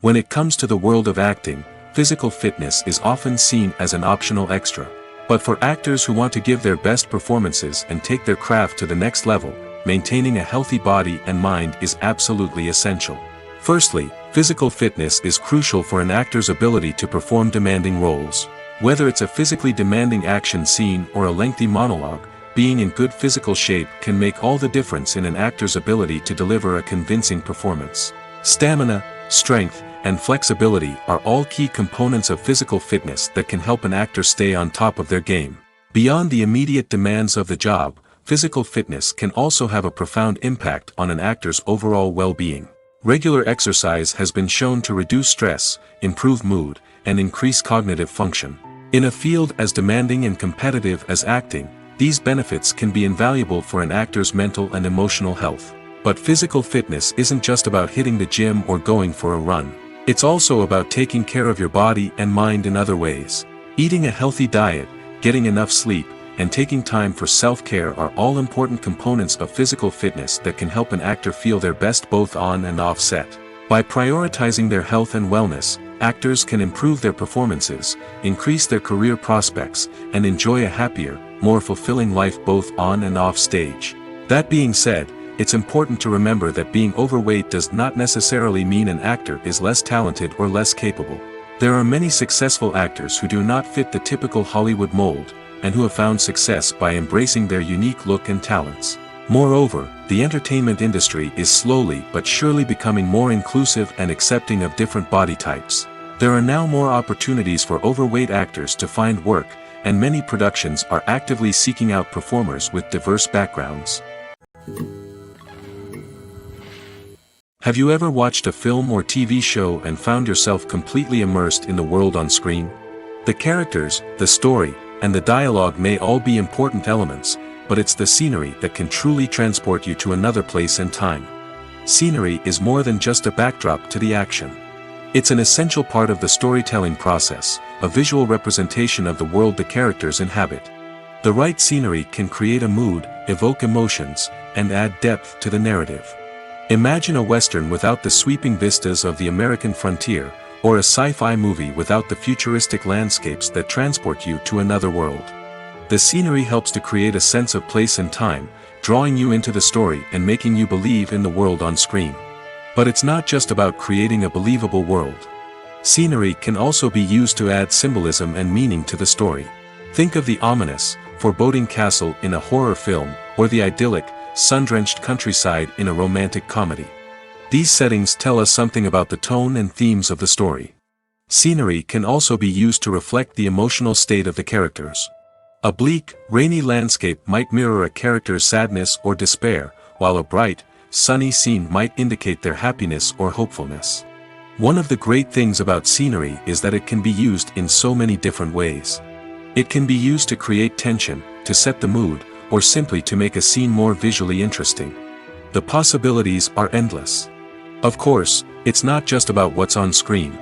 When it comes to the world of acting, physical fitness is often seen as an optional extra. But for actors who want to give their best performances and take their craft to the next level, maintaining a healthy body and mind is absolutely essential. Firstly, physical fitness is crucial for an actor's ability to perform demanding roles. Whether it's a physically demanding action scene or a lengthy monologue, being in good physical shape can make all the difference in an actor's ability to deliver a convincing performance. Stamina, strength, and flexibility are all key components of physical fitness that can help an actor stay on top of their game. Beyond the immediate demands of the job, physical fitness can also have a profound impact on an actor's overall well-being. Regular exercise has been shown to reduce stress, improve mood, and increase cognitive function. In a field as demanding and competitive as acting, these benefits can be invaluable for an actor's mental and emotional health. But physical fitness isn't just about hitting the gym or going for a run. It's also about taking care of your body and mind in other ways. Eating a healthy diet, getting enough sleep, and taking time for self-care are all important components of physical fitness that can help an actor feel their best both on and off set. By prioritizing their health and wellness, actors can improve their performances, increase their career prospects, and enjoy a happier, more fulfilling life both on and off stage. That being said, it's important to remember that being overweight does not necessarily mean an actor is less talented or less capable. There are many successful actors who do not fit the typical Hollywood mold, and who have found success by embracing their unique look and talents. Moreover, the entertainment industry is slowly but surely becoming more inclusive and accepting of different body types. There are now more opportunities for overweight actors to find work, and many productions are actively seeking out performers with diverse backgrounds. Have you ever watched a film or TV show and found yourself completely immersed in the world on screen? The characters, the story, and the dialogue may all be important elements, but it's the scenery that can truly transport you to another place and time. Scenery is more than just a backdrop to the action. It's an essential part of the storytelling process, a visual representation of the world the characters inhabit. The right scenery can create a mood, evoke emotions, and add depth to the narrative. Imagine a Western without the sweeping vistas of the American frontier, or a sci-fi movie without the futuristic landscapes that transport you to another world. The scenery helps to create a sense of place and time, drawing you into the story and making you believe in the world on screen. But it's not just about creating a believable world. Scenery can also be used to add symbolism and meaning to the story. Think of the ominous, foreboding castle in a horror film, or the idyllic, sun-drenched countryside in a romantic comedy. These settings tell us something about the tone and themes of the story. Scenery can also be used to reflect the emotional state of the characters. A bleak, rainy landscape might mirror a character's sadness or despair, while a bright, sunny scene might indicate their happiness or hopefulness. One of the great things about scenery is that it can be used in so many different ways. It can be used to create tension, to set the mood, or simply to make a scene more visually interesting. The possibilities are endless. Of course, it's not just about what's on screen.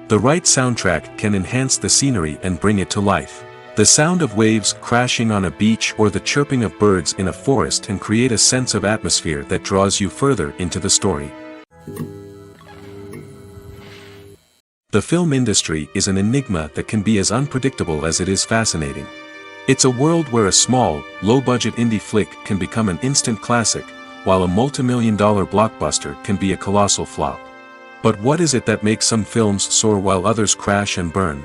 The right soundtrack can enhance the scenery and bring it to life. The sound of waves crashing on a beach or the chirping of birds in a forest can create a sense of atmosphere that draws you further into the story. The film industry is an enigma that can be as unpredictable as it is fascinating. It's a world where a small, low-budget indie flick can become an instant classic, while a multi-million-dollar blockbuster can be a colossal flop. But what is it that makes some films soar while others crash and burn?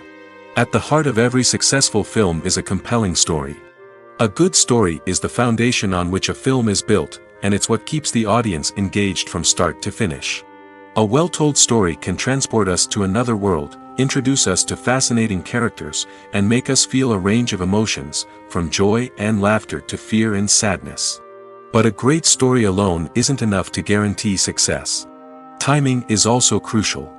At the heart of every successful film is a compelling story. A good story is the foundation on which a film is built, and it's what keeps the audience engaged from start to finish. A well-told story can transport us to another world, introduce us to fascinating characters, and make us feel a range of emotions, from joy and laughter to fear and sadness. But a great story alone isn't enough to guarantee success. Timing is also crucial.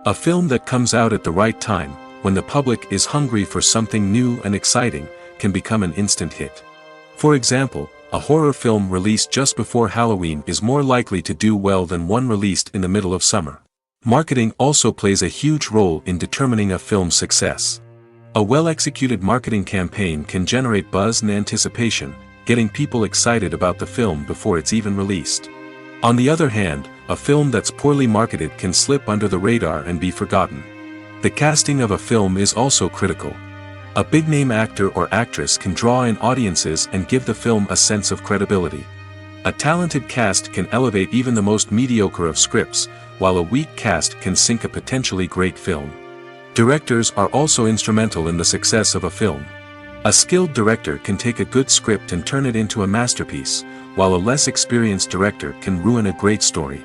A film that comes out at the right time, when the public is hungry for something new and exciting, can become an instant hit. For example, a horror film released just before Halloween is more likely to do well than one released in the middle of summer. Marketing also plays a huge role in determining a film's success. A well-executed marketing campaign can generate buzz and anticipation, getting people excited about the film before it's even released. On the other hand, a film that's poorly marketed can slip under the radar and be forgotten. The casting of a film is also critical. A big-name actor or actress can draw in audiences and give the film a sense of credibility. A talented cast can elevate even the most mediocre of scripts, while a weak cast can sink a potentially great film. Directors are also instrumental in the success of a film. A skilled director can take a good script and turn it into a masterpiece, while a less experienced director can ruin a great story.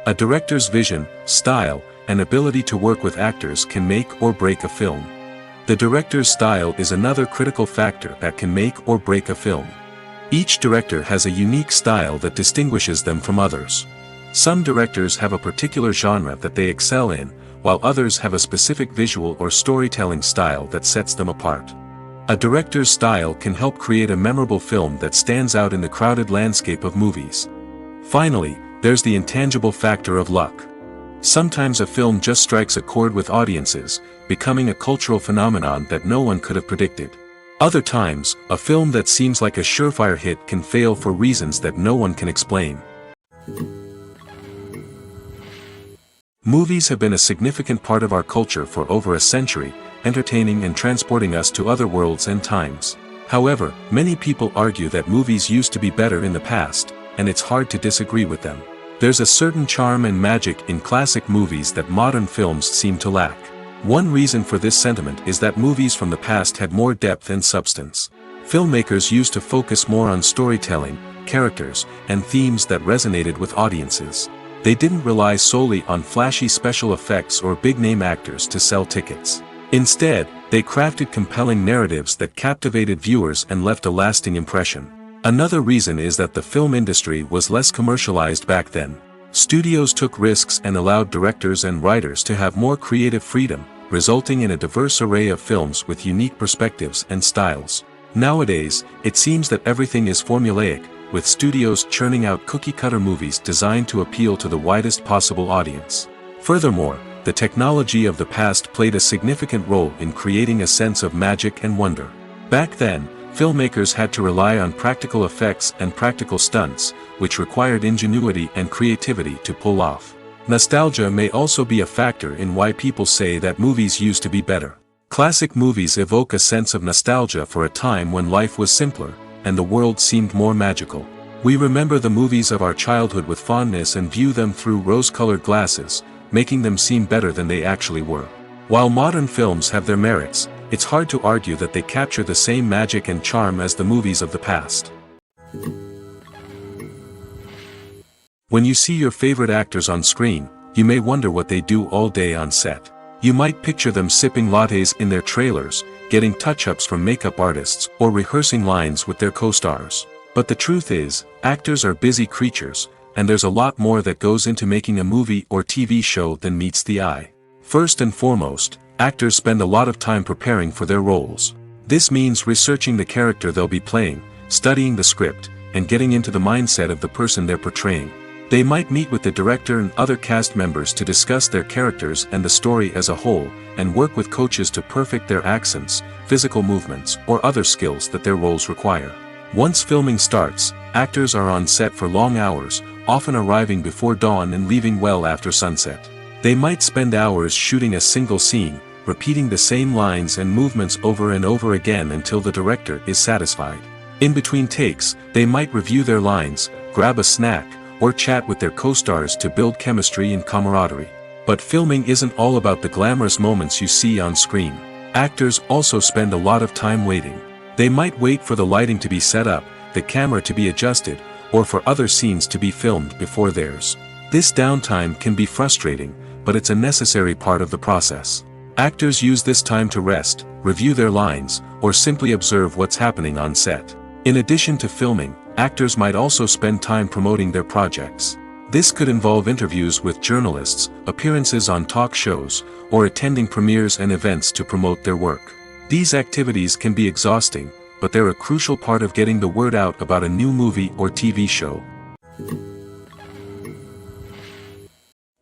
A director's vision, style, and ability to work with actors can make or break a film. The director's style is another critical factor that can make or break a film. Each director has a unique style that distinguishes them from others. Some directors have a particular genre that they excel in, while others have a specific visual or storytelling style that sets them apart. A director's style can help create a memorable film that stands out in the crowded landscape of movies. Finally, there's the intangible factor of luck. Sometimes a film just strikes a chord with audiences, becoming a cultural phenomenon that no one could have predicted. Other times, a film that seems like a surefire hit can fail for reasons that no one can explain. Movies have been a significant part of our culture for over a century, entertaining and transporting us to other worlds and times. However, many people argue that movies used to be better in the past, and it's hard to disagree with them. There's a certain charm and magic in classic movies that modern films seem to lack. One reason for this sentiment is that movies from the past had more depth and substance. Filmmakers used to focus more on storytelling, characters, and themes that resonated with audiences. They didn't rely solely on flashy special effects or big-name actors to sell tickets. Instead, they crafted compelling narratives that captivated viewers and left a lasting impression. Another reason is that the film industry was less commercialized back then. Studios took risks and allowed directors and writers to have more creative freedom, resulting in a diverse array of films with unique perspectives and styles. Nowadays, it seems that everything is formulaic, with studios churning out cookie-cutter movies designed to appeal to the widest possible audience. Furthermore, the technology of the past played a significant role in creating a sense of magic and wonder. Back then, filmmakers had to rely on practical effects and practical stunts, which required ingenuity and creativity to pull off. Nostalgia may also be a factor in why people say that movies used to be better. Classic movies evoke a sense of nostalgia for a time when life was simpler, and the world seemed more magical. We remember the movies of our childhood with fondness and view them through rose-colored glasses, making them seem better than they actually were. While modern films have their merits, it's hard to argue that they capture the same magic and charm as the movies of the past. When you see your favorite actors on screen, you may wonder what they do all day on set. You might picture them sipping lattes in their trailers, getting touch-ups from makeup artists, or rehearsing lines with their co-stars. But the truth is, actors are busy creatures, and there's a lot more that goes into making a movie or TV show than meets the eye. First and foremost, actors spend a lot of time preparing for their roles. This means researching the character they'll be playing, studying the script, and getting into the mindset of the person they're portraying. They might meet with the director and other cast members to discuss their characters and the story as a whole, and work with coaches to perfect their accents, physical movements, or other skills that their roles require. Once filming starts, actors are on set for long hours, often arriving before dawn and leaving well after sunset. They might spend hours shooting a single scene, repeating the same lines and movements over and over again until the director is satisfied. In between takes, they might review their lines, grab a snack, or chat with their co-stars to build chemistry and camaraderie. But filming isn't all about the glamorous moments you see on screen. Actors also spend a lot of time waiting. They might wait for the lighting to be set up, the camera to be adjusted, or for other scenes to be filmed before theirs. This downtime can be frustrating, but it's a necessary part of the process. Actors use this time to rest, review their lines, or simply observe what's happening on set. In addition to filming, actors might also spend time promoting their projects. This could involve interviews with journalists, appearances on talk shows, or attending premieres and events to promote their work. These activities can be exhausting, but they're a crucial part of getting the word out about a new movie or TV show.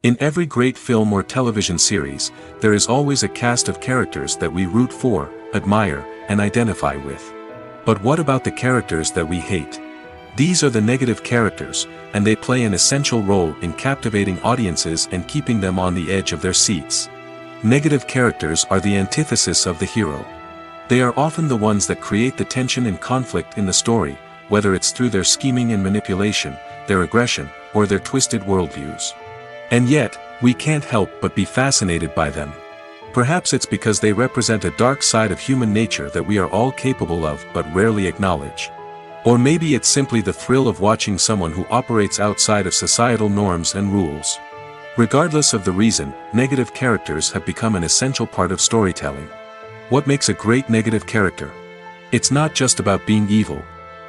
In every great film or television series, there is always a cast of characters that we root for, admire, and identify with. But what about the characters that we hate? These are the negative characters, and they play an essential role in captivating audiences and keeping them on the edge of their seats. Negative characters are the antithesis of the hero. They are often the ones that create the tension and conflict in the story, whether it's through their scheming and manipulation, their aggression, or their twisted worldviews. And yet, we can't help but be fascinated by them. Perhaps it's because they represent a dark side of human nature that we are all capable of but rarely acknowledge. Or maybe it's simply the thrill of watching someone who operates outside of societal norms and rules. Regardless of the reason, negative characters have become an essential part of storytelling. What makes a great negative character? It's not just about being evil.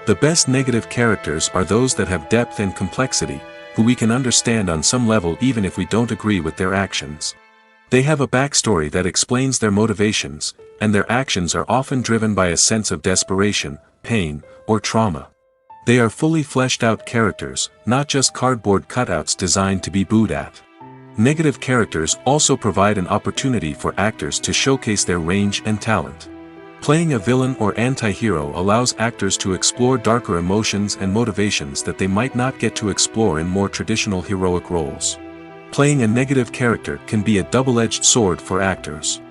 The best negative characters are those that have depth and complexity, who we can understand on some level even if we don't agree with their actions. They have a backstory that explains their motivations, and their actions are often driven by a sense of desperation, pain, or trauma. They are fully fleshed out characters, not just cardboard cutouts designed to be booed at. Negative characters also provide an opportunity for actors to showcase their range and talent. Playing a villain or anti-hero allows actors to explore darker emotions and motivations that they might not get to explore in more traditional heroic roles. Playing a negative character can be a double-edged sword for actors.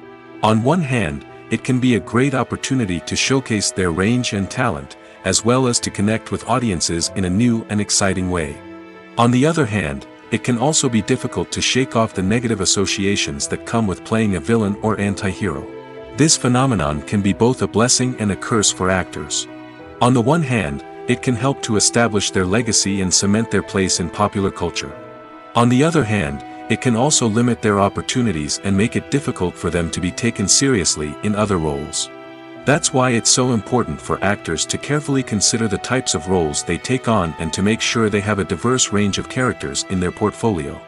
On one hand, it can be a great opportunity to showcase their range and talent, as well as to connect with audiences in a new and exciting way. On the other hand, it can also be difficult to shake off the negative associations that come with playing a villain or anti-hero. This phenomenon can be both a blessing and a curse for actors. On the one hand, it can help to establish their legacy and cement their place in popular culture. On the other hand, it can also limit their opportunities and make it difficult for them to be taken seriously in other roles. That's why it's so important for actors to carefully consider the types of roles they take on and to make sure they have a diverse range of characters in their portfolio.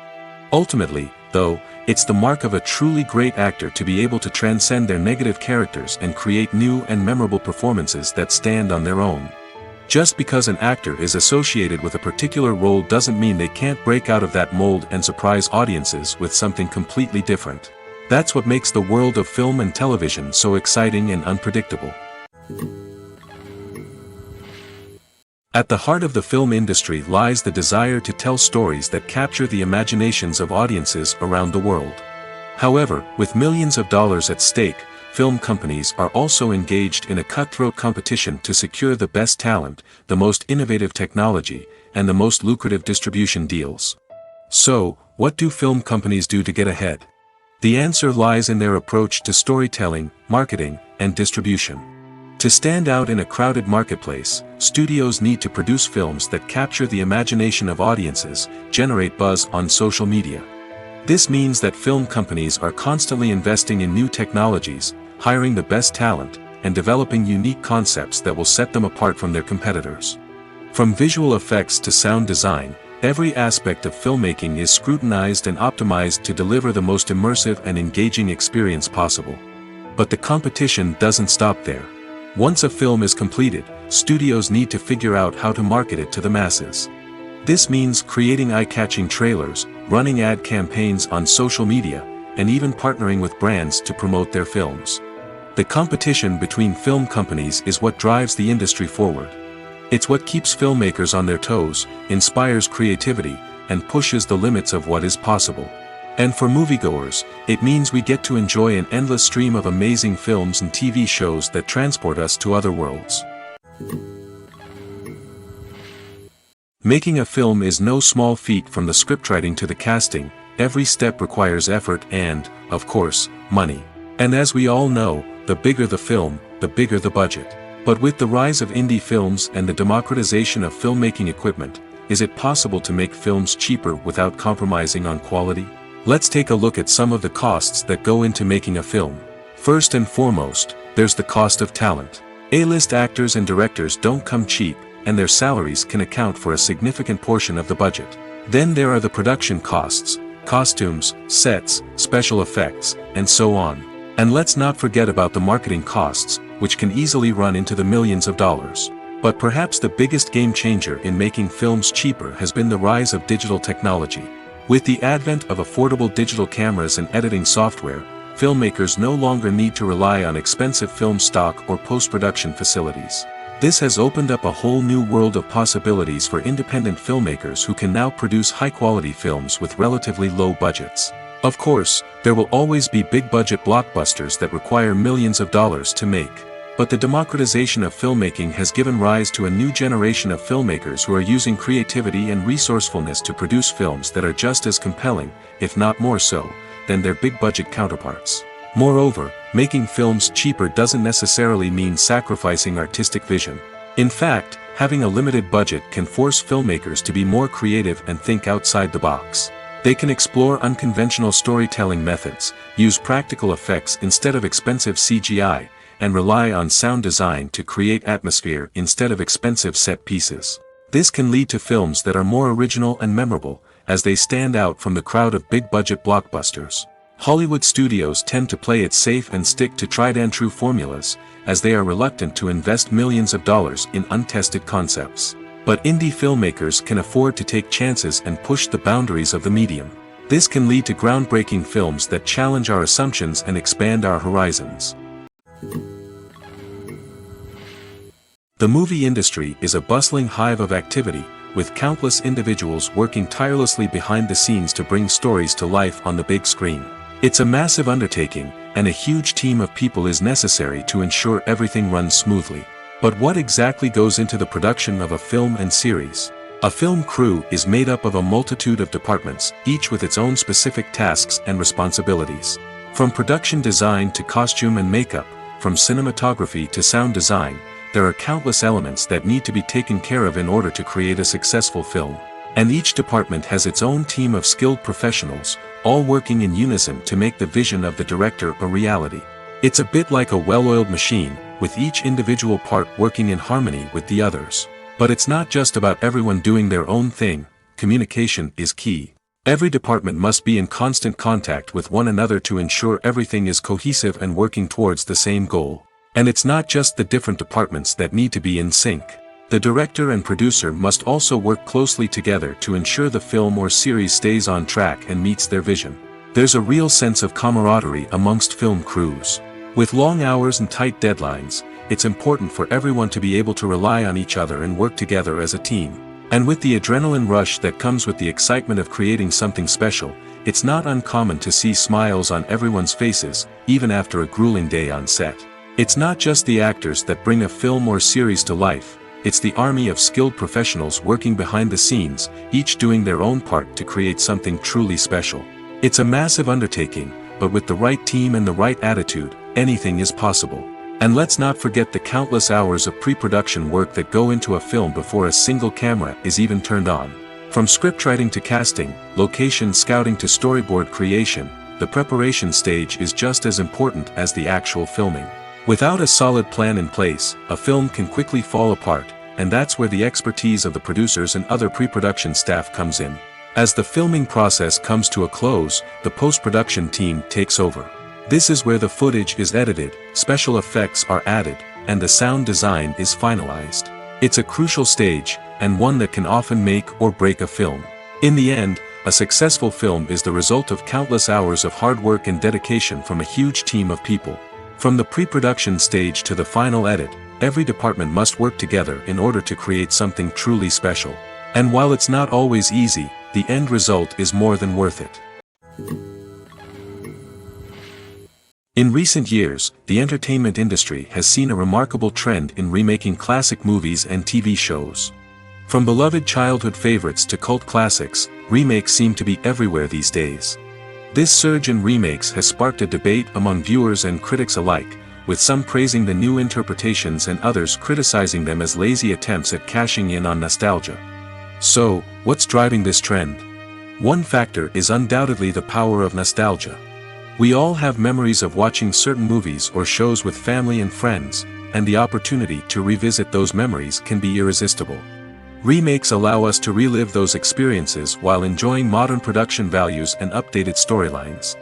Ultimately, though, it's the mark of a truly great actor to be able to transcend their negative characters and create new and memorable performances that stand on their own. Just because an actor is associated with a particular role doesn't mean they can't break out of that mold and surprise audiences with something completely different. That's what makes the world of film and television so exciting and unpredictable. At the heart of the film industry lies the desire to tell stories that capture the imaginations of audiences around the world. However, with millions of dollars at stake, film companies are also engaged in a cutthroat competition to secure the best talent, the most innovative technology, and the most lucrative distribution deals. So, what do film companies do to get ahead? The answer lies in their approach to storytelling, marketing, and distribution. To stand out in a crowded marketplace, studios need to produce films that capture the imagination of audiences, generate buzz on social media. This means that film companies are constantly investing in new technologies, hiring the best talent, and developing unique concepts that will set them apart from their competitors. From visual effects to sound design, every aspect of filmmaking is scrutinized and optimized to deliver the most immersive and engaging experience possible. But the competition doesn't stop there. Once a film is completed, studios need to figure out how to market it to the masses. This means creating eye-catching trailers, running ad campaigns on social media, and even partnering with brands to promote their films. The competition between film companies is what drives the industry forward. It's what keeps filmmakers on their toes, inspires creativity, and pushes the limits of what is possible. And for moviegoers, it means we get to enjoy an endless stream of amazing films and TV shows that transport us to other worlds. Making a film is no small feat. From the scriptwriting to the casting, every step requires effort and, of course, money. And as we all know, the bigger the film, the bigger the budget. But with the rise of indie films and the democratization of filmmaking equipment, is it possible to make films cheaper without compromising on quality? Let's take a look at some of the costs that go into making a film. First and foremost, there's the cost of talent. A-list actors and directors don't come cheap, and their salaries can account for a significant portion of the budget. Then there are the production costs, costumes, sets, special effects, and so on. And let's not forget about the marketing costs, which can easily run into the millions of dollars. But perhaps the biggest game changer in making films cheaper has been the rise of digital technology. With the advent of affordable digital cameras and editing software, filmmakers no longer need to rely on expensive film stock or post-production facilities. This has opened up a whole new world of possibilities for independent filmmakers who can now produce high-quality films with relatively low budgets. Of course, there will always be big-budget blockbusters that require millions of dollars to make. But the democratization of filmmaking has given rise to a new generation of filmmakers who are using creativity and resourcefulness to produce films that are just as compelling, if not more so, than their big-budget counterparts. Moreover, making films cheaper doesn't necessarily mean sacrificing artistic vision. In fact, having a limited budget can force filmmakers to be more creative and think outside the box. They can explore unconventional storytelling methods, use practical effects instead of expensive CGI, and rely on sound design to create atmosphere instead of expensive set pieces. This can lead to films that are more original and memorable, as they stand out from the crowd of big-budget blockbusters. Hollywood studios tend to play it safe and stick to tried-and-true formulas, as they are reluctant to invest millions of dollars in untested concepts. But indie filmmakers can afford to take chances and push the boundaries of the medium. This can lead to groundbreaking films that challenge our assumptions and expand our horizons. The movie industry is a bustling hive of activity, with countless individuals working tirelessly behind the scenes to bring stories to life on the big screen. It's a massive undertaking, and a huge team of people is necessary to ensure everything runs smoothly. But what exactly goes into the production of a film and series? A film crew is made up of a multitude of departments, each with its own specific tasks and responsibilities. From production design to costume and makeup, from cinematography to sound design, there are countless elements that need to be taken care of in order to create a successful film. And each department has its own team of skilled professionals, all working in unison to make the vision of the director a reality. It's a bit like a well-oiled machine, with each individual part working in harmony with the others. But it's not just about everyone doing their own thing. Communication is key. Every department must be in constant contact with one another to ensure everything is cohesive and working towards the same goal. And it's not just the different departments that need to be in sync. The director and producer must also work closely together to ensure the film or series stays on track and meets their vision. There's a real sense of camaraderie amongst film crews. With long hours and tight deadlines, it's important for everyone to be able to rely on each other and work together as a team. And with the adrenaline rush that comes with the excitement of creating something special, it's not uncommon to see smiles on everyone's faces, even after a grueling day on set. It's not just the actors that bring a film or series to life. It's the army of skilled professionals working behind the scenes, each doing their own part to create something truly special. It's a massive undertaking, but with the right team and the right attitude, anything is possible. And let's not forget the countless hours of pre-production work that go into a film before a single camera is even turned on. From scriptwriting to casting, location scouting to storyboard creation, the preparation stage is just as important as the actual filming. Without a solid plan in place, a film can quickly fall apart, and that's where the expertise of the producers and other pre-production staff comes in. As the filming process comes to a close, the post-production team takes over. This is where the footage is edited, special effects are added, and the sound design is finalized. It's a crucial stage, and one that can often make or break a film. In the end, a successful film is the result of countless hours of hard work and dedication from a huge team of people. From the pre-production stage to the final edit, every department must work together in order to create something truly special. And while it's not always easy, the end result is more than worth it. In recent years, the entertainment industry has seen a remarkable trend in remaking classic movies and TV shows. From beloved childhood favorites to cult classics, remakes seem to be everywhere these days. This surge in remakes has sparked a debate among viewers and critics alike, with some praising the new interpretations and others criticizing them as lazy attempts at cashing in on nostalgia. So, what's driving this trend? One factor is undoubtedly the power of nostalgia. We all have memories of watching certain movies or shows with family and friends, and the opportunity to revisit those memories can be irresistible. Remakes allow us to relive those experiences while enjoying modern production values and updated storylines.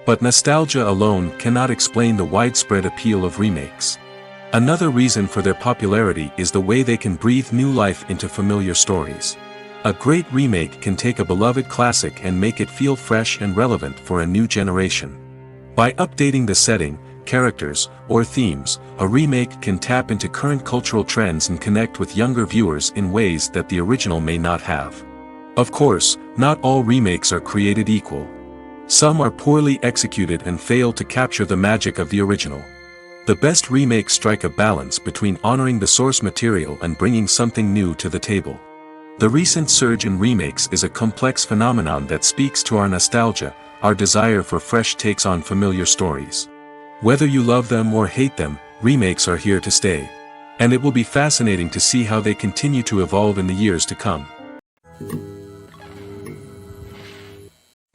But nostalgia alone cannot explain the widespread appeal of remakes. Another reason for their popularity is the way they can breathe new life into familiar stories. A great remake can take a beloved classic and make it feel fresh and relevant for a new generation. By updating the setting, characters, or themes, a remake can tap into current cultural trends and connect with younger viewers in ways that the original may not have. Of course, not all remakes are created equal. Some are poorly executed and fail to capture the magic of the original. The best remakes strike a balance between honoring the source material and bringing something new to the table. The recent surge in remakes is a complex phenomenon that speaks to our nostalgia, our desire for fresh takes on familiar stories. Whether you love them or hate them, remakes are here to stay. And it will be fascinating to see how they continue to evolve in the years to come.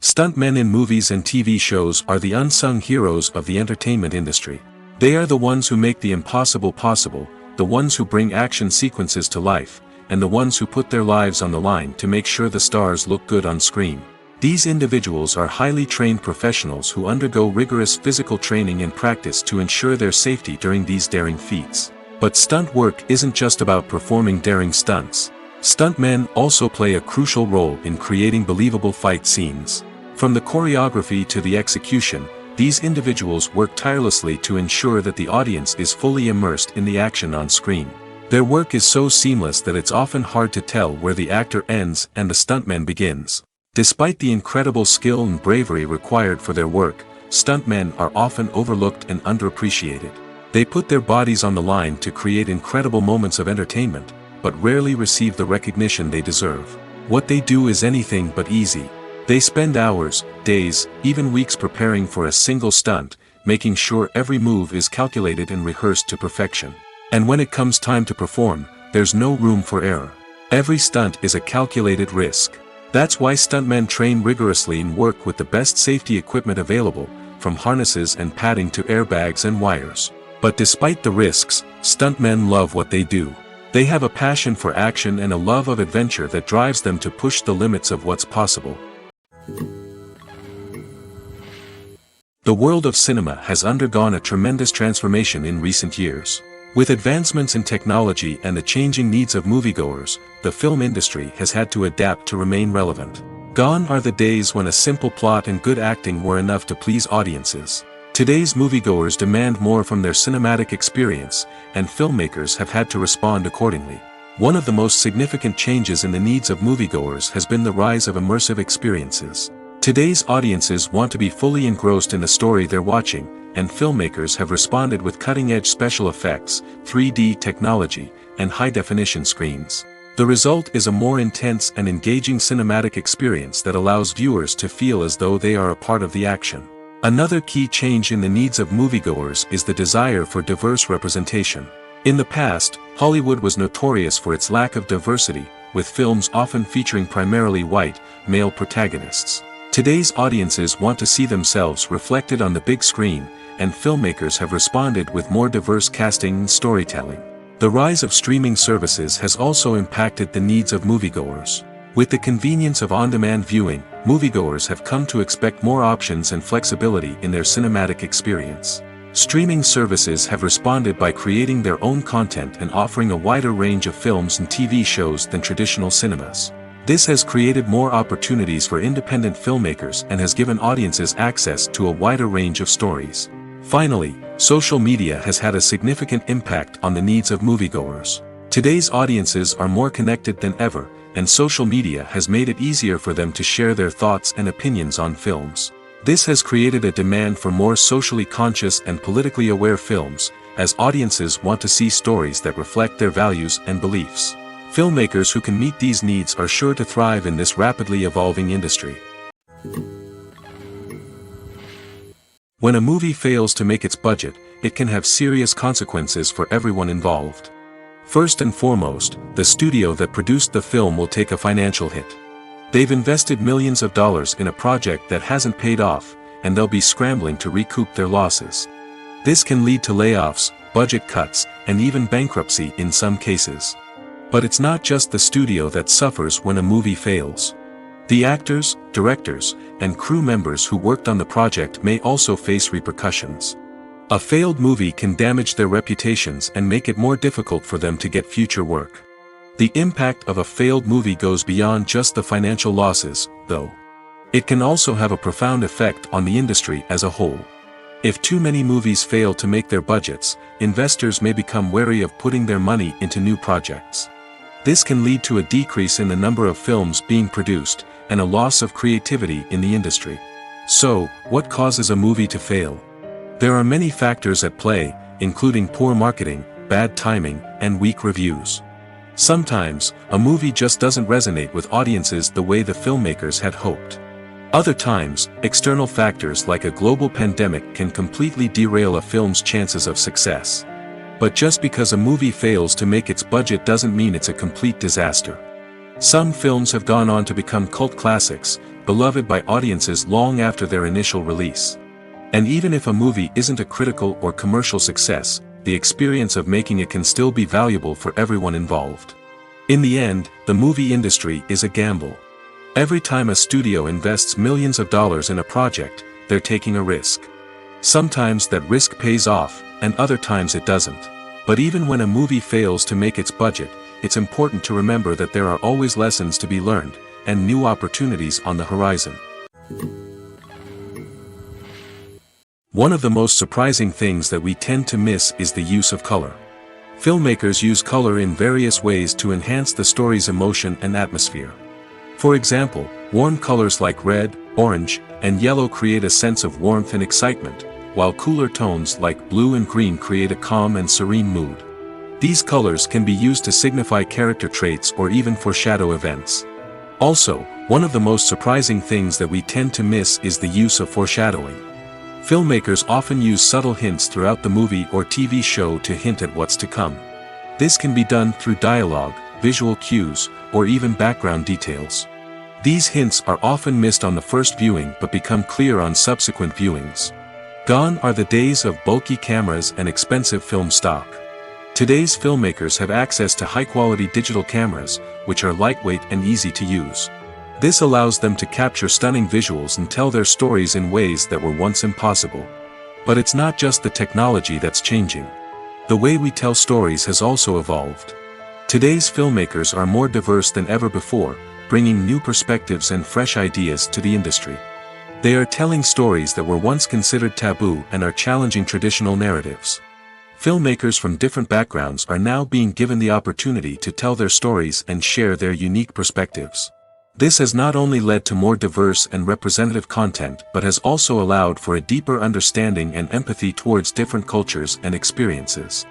Stuntmen in movies and TV shows are the unsung heroes of the entertainment industry. They are the ones who make the impossible possible, the ones who bring action sequences to life, and the ones who put their lives on the line to make sure the stars look good on screen. These individuals are highly trained professionals who undergo rigorous physical training and practice to ensure their safety during these daring feats. But stunt work isn't just about performing daring stunts. Stuntmen also play a crucial role in creating believable fight scenes. From the choreography to the execution, these individuals work tirelessly to ensure that the audience is fully immersed in the action on screen. Their work is so seamless that it's often hard to tell where the actor ends and the stuntman begins. Despite the incredible skill and bravery required for their work, stuntmen are often overlooked and underappreciated. They put their bodies on the line to create incredible moments of entertainment, but rarely receive the recognition they deserve. What they do is anything but easy. They spend hours, days, even weeks preparing for a single stunt, making sure every move is calculated and rehearsed to perfection. And when it comes time to perform, there's no room for error. Every stunt is a calculated risk. That's why stuntmen train rigorously and work with the best safety equipment available, from harnesses and padding to airbags and wires. But despite the risks, stuntmen love what they do. They have a passion for action and a love of adventure that drives them to push the limits of what's possible. The world of cinema has undergone a tremendous transformation in recent years. With advancements in technology and the changing needs of moviegoers, the film industry has had to adapt to remain relevant. Gone are the days when a simple plot and good acting were enough to please audiences. Today's moviegoers demand more from their cinematic experience, and filmmakers have had to respond accordingly. One of the most significant changes in the needs of moviegoers has been the rise of immersive experiences. Today's audiences want to be fully engrossed in the story they're watching, and filmmakers have responded with cutting-edge special effects, 3D technology, and high-definition screens. The result is a more intense and engaging cinematic experience that allows viewers to feel as though they are a part of the action. Another key change in the needs of moviegoers is the desire for diverse representation. In the past, Hollywood was notorious for its lack of diversity, with films often featuring primarily white, male protagonists. Today's audiences want to see themselves reflected on the big screen, and filmmakers have responded with more diverse casting and storytelling. The rise of streaming services has also impacted the needs of moviegoers. With the convenience of on-demand viewing, moviegoers have come to expect more options and flexibility in their cinematic experience. Streaming services have responded by creating their own content and offering a wider range of films and TV shows than traditional cinemas. This has created more opportunities for independent filmmakers and has given audiences access to a wider range of stories. Finally, social media has had a significant impact on the needs of moviegoers. Today's audiences are more connected than ever, and social media has made it easier for them to share their thoughts and opinions on films. This has created a demand for more socially conscious and politically aware films, as audiences want to see stories that reflect their values and beliefs. Filmmakers who can meet these needs are sure to thrive in this rapidly evolving industry. When a movie fails to make its budget, it can have serious consequences for everyone involved. First and foremost, the studio that produced the film will take a financial hit. They've invested millions of dollars in a project that hasn't paid off, and they'll be scrambling to recoup their losses. This can lead to layoffs, budget cuts, and even bankruptcy in some cases. But it's not just the studio that suffers when a movie fails. The actors, directors, and crew members who worked on the project may also face repercussions. A failed movie can damage their reputations and make it more difficult for them to get future work. The impact of a failed movie goes beyond just the financial losses, though. It can also have a profound effect on the industry as a whole. If too many movies fail to make their budgets, investors may become wary of putting their money into new projects. This can lead to a decrease in the number of films being produced, and a loss of creativity in the industry. So, what causes a movie to fail? There are many factors at play, including poor marketing, bad timing, and weak reviews. Sometimes, a movie just doesn't resonate with audiences the way the filmmakers had hoped. Other times, external factors like a global pandemic can completely derail a film's chances of success. But just because a movie fails to make its budget doesn't mean it's a complete disaster. Some films have gone on to become cult classics, beloved by audiences long after their initial release. And even if a movie isn't a critical or commercial success, the experience of making it can still be valuable for everyone involved. In the end, the movie industry is a gamble. Every time a studio invests millions of dollars in a project, they're taking a risk. Sometimes that risk pays off, and other times it doesn't. But even when a movie fails to make its budget, it's important to remember that there are always lessons to be learned, and new opportunities on the horizon. One of the most surprising things that we tend to miss is the use of color. Filmmakers use color in various ways to enhance the story's emotion and atmosphere. For example, warm colors like red, orange, and yellow create a sense of warmth and excitement, while cooler tones like blue and green create a calm and serene mood. These colors can be used to signify character traits or even foreshadow events. Also, one of the most surprising things that we tend to miss is the use of foreshadowing. Filmmakers often use subtle hints throughout the movie or TV show to hint at what's to come. This can be done through dialogue, visual cues, or even background details. These hints are often missed on the first viewing but become clear on subsequent viewings. Gone are the days of bulky cameras and expensive film stock. Today's filmmakers have access to high-quality digital cameras, which are lightweight and easy to use. This allows them to capture stunning visuals and tell their stories in ways that were once impossible. But it's not just the technology that's changing. The way we tell stories has also evolved. Today's filmmakers are more diverse than ever before, bringing new perspectives and fresh ideas to the industry. They are telling stories that were once considered taboo and are challenging traditional narratives. Filmmakers from different backgrounds are now being given the opportunity to tell their stories and share their unique perspectives. This has not only led to more diverse and representative content but has also allowed for a deeper understanding and empathy towards different cultures and experiences.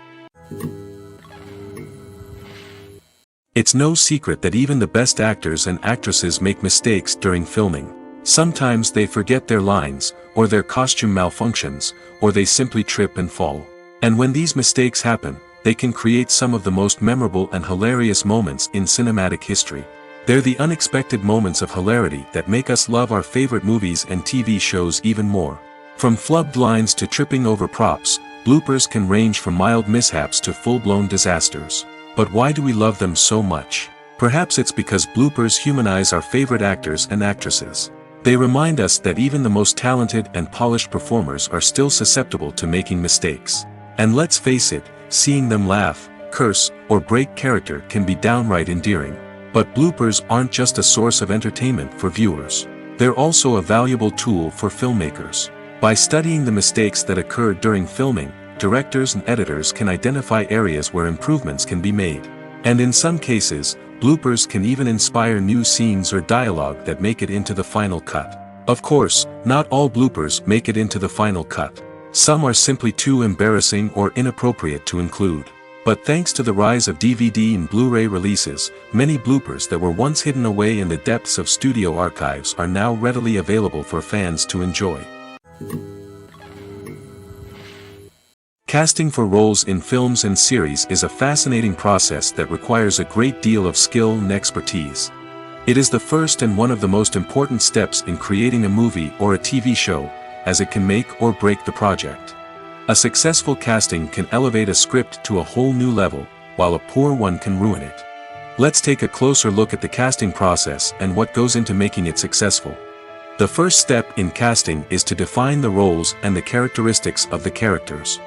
It's no secret that even the best actors and actresses make mistakes during filming. Sometimes they forget their lines, or their costume malfunctions, or they simply trip and fall. And when these mistakes happen, they can create some of the most memorable and hilarious moments in cinematic history. They're the unexpected moments of hilarity that make us love our favorite movies and TV shows even more. From flubbed lines to tripping over props, bloopers can range from mild mishaps to full-blown disasters. But why do we love them so much? Perhaps it's because bloopers humanize our favorite actors and actresses. They remind us that even the most talented and polished performers are still susceptible to making mistakes. And let's face it, seeing them laugh, curse, or break character can be downright endearing. But bloopers aren't just a source of entertainment for viewers. They're also a valuable tool for filmmakers. By studying the mistakes that occurred during filming, directors and editors can identify areas where improvements can be made. And in some cases, bloopers can even inspire new scenes or dialogue that make it into the final cut. Of course, not all bloopers make it into the final cut. Some are simply too embarrassing or inappropriate to include. But thanks to the rise of DVD and Blu-ray releases, many bloopers that were once hidden away in the depths of studio archives are now readily available for fans to enjoy. Casting for roles in films and series is a fascinating process that requires a great deal of skill and expertise. It is the first and one of the most important steps in creating a movie or a TV show, as it can make or break the project. A successful casting can elevate a script to a whole new level, while a poor one can ruin it. Let's take a closer look at the casting process and what goes into making it successful. The first step in casting is to define the roles and the characteristics of the characters.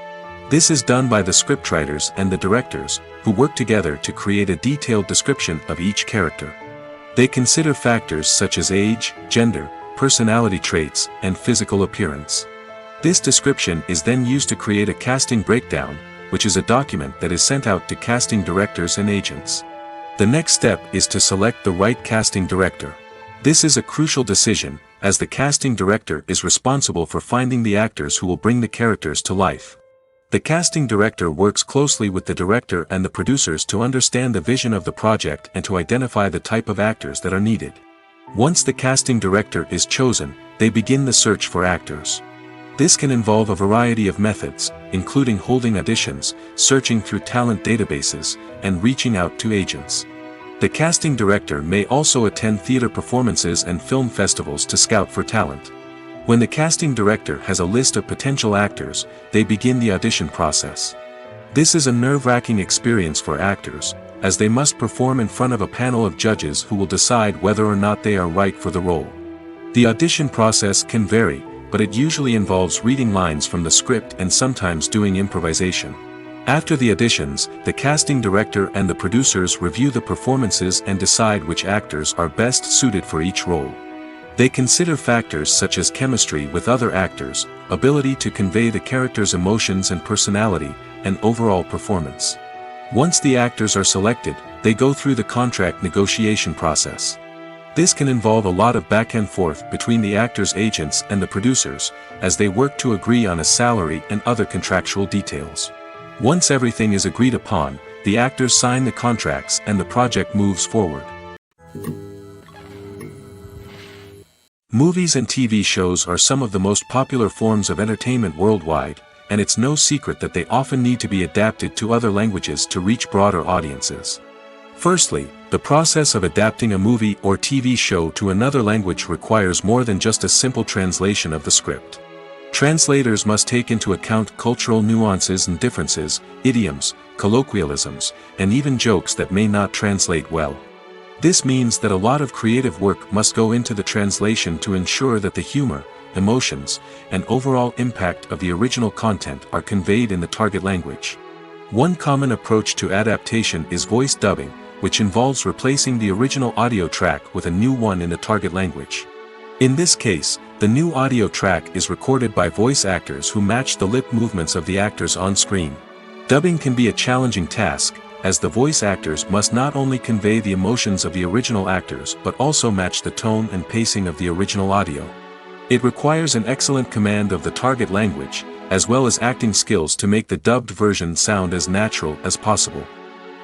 This is done by the scriptwriters and the directors, who work together to create a detailed description of each character. They consider factors such as age, gender, personality traits, and physical appearance. This description is then used to create a casting breakdown, which is a document that is sent out to casting directors and agents. The next step is to select the right casting director. This is a crucial decision, as the casting director is responsible for finding the actors who will bring the characters to life. The casting director works closely with the director and the producers to understand the vision of the project and to identify the type of actors that are needed. Once the casting director is chosen, they begin the search for actors. This can involve a variety of methods, including holding auditions, searching through talent databases, and reaching out to agents. The casting director may also attend theater performances and film festivals to scout for talent. When the casting director has a list of potential actors, they begin the audition process. This is a nerve-wracking experience for actors, as they must perform in front of a panel of judges who will decide whether or not they are right for the role. The audition process can vary, but it usually involves reading lines from the script and sometimes doing improvisation. After the auditions, the casting director and the producers review the performances and decide which actors are best suited for each role. They consider factors such as chemistry with other actors, ability to convey the character's emotions and personality, and overall performance. Once the actors are selected, they go through the contract negotiation process. This can involve a lot of back and forth between the actors' agents and the producers, as they work to agree on a salary and other contractual details. Once everything is agreed upon, the actors sign the contracts and the project moves forward. Movies and TV shows are some of the most popular forms of entertainment worldwide, and it's no secret that they often need to be adapted to other languages to reach broader audiences. Firstly, the process of adapting a movie or TV show to another language requires more than just a simple translation of the script. Translators must take into account cultural nuances and differences, idioms, colloquialisms, and even jokes that may not translate well. This means that a lot of creative work must go into the translation to ensure that the humor, emotions, and overall impact of the original content are conveyed in the target language. One common approach to adaptation is voice dubbing, which involves replacing the original audio track with a new one in the target language. In this case, the new audio track is recorded by voice actors who match the lip movements of the actors on screen. Dubbing can be a challenging task, as the voice actors must not only convey the emotions of the original actors but also match the tone and pacing of the original audio. It requires an excellent command of the target language, as well as acting skills to make the dubbed version sound as natural as possible.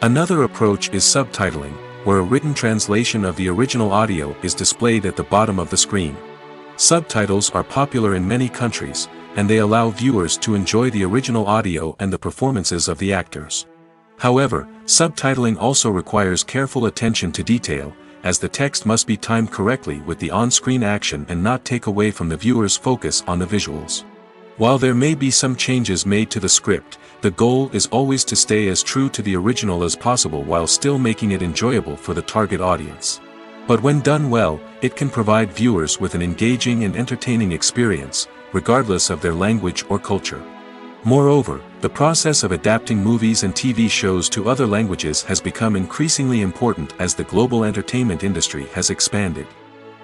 Another approach is subtitling, where a written translation of the original audio is displayed at the bottom of the screen. Subtitles are popular in many countries, and they allow viewers to enjoy the original audio and the performances of the actors. However, subtitling also requires careful attention to detail, as the text must be timed correctly with the on-screen action and not take away from the viewer's focus on the visuals. While there may be some changes made to the script, the goal is always to stay as true to the original as possible while still making it enjoyable for the target audience. But when done well, it can provide viewers with an engaging and entertaining experience, regardless of their language or culture. Moreover, the process of adapting movies and TV shows to other languages has become increasingly important as the global entertainment industry has expanded.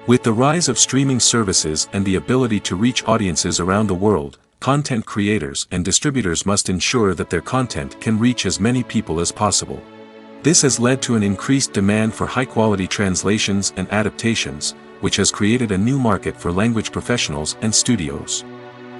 With the rise of streaming services and the ability to reach audiences around the world, content creators and distributors must ensure that their content can reach as many people as possible. This has led to an increased demand for high-quality translations and adaptations, which has created a new market for language professionals and studios.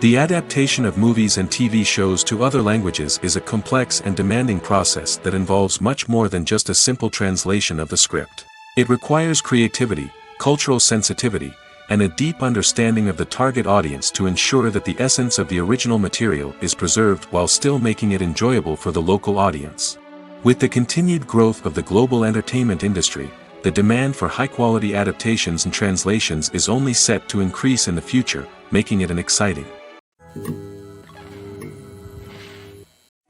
The adaptation of movies and TV shows to other languages is a complex and demanding process that involves much more than just a simple translation of the script. It requires creativity, cultural sensitivity, and a deep understanding of the target audience to ensure that the essence of the original material is preserved while still making it enjoyable for the local audience. With the continued growth of the global entertainment industry, the demand for high-quality adaptations and translations is only set to increase in the future, making it an exciting.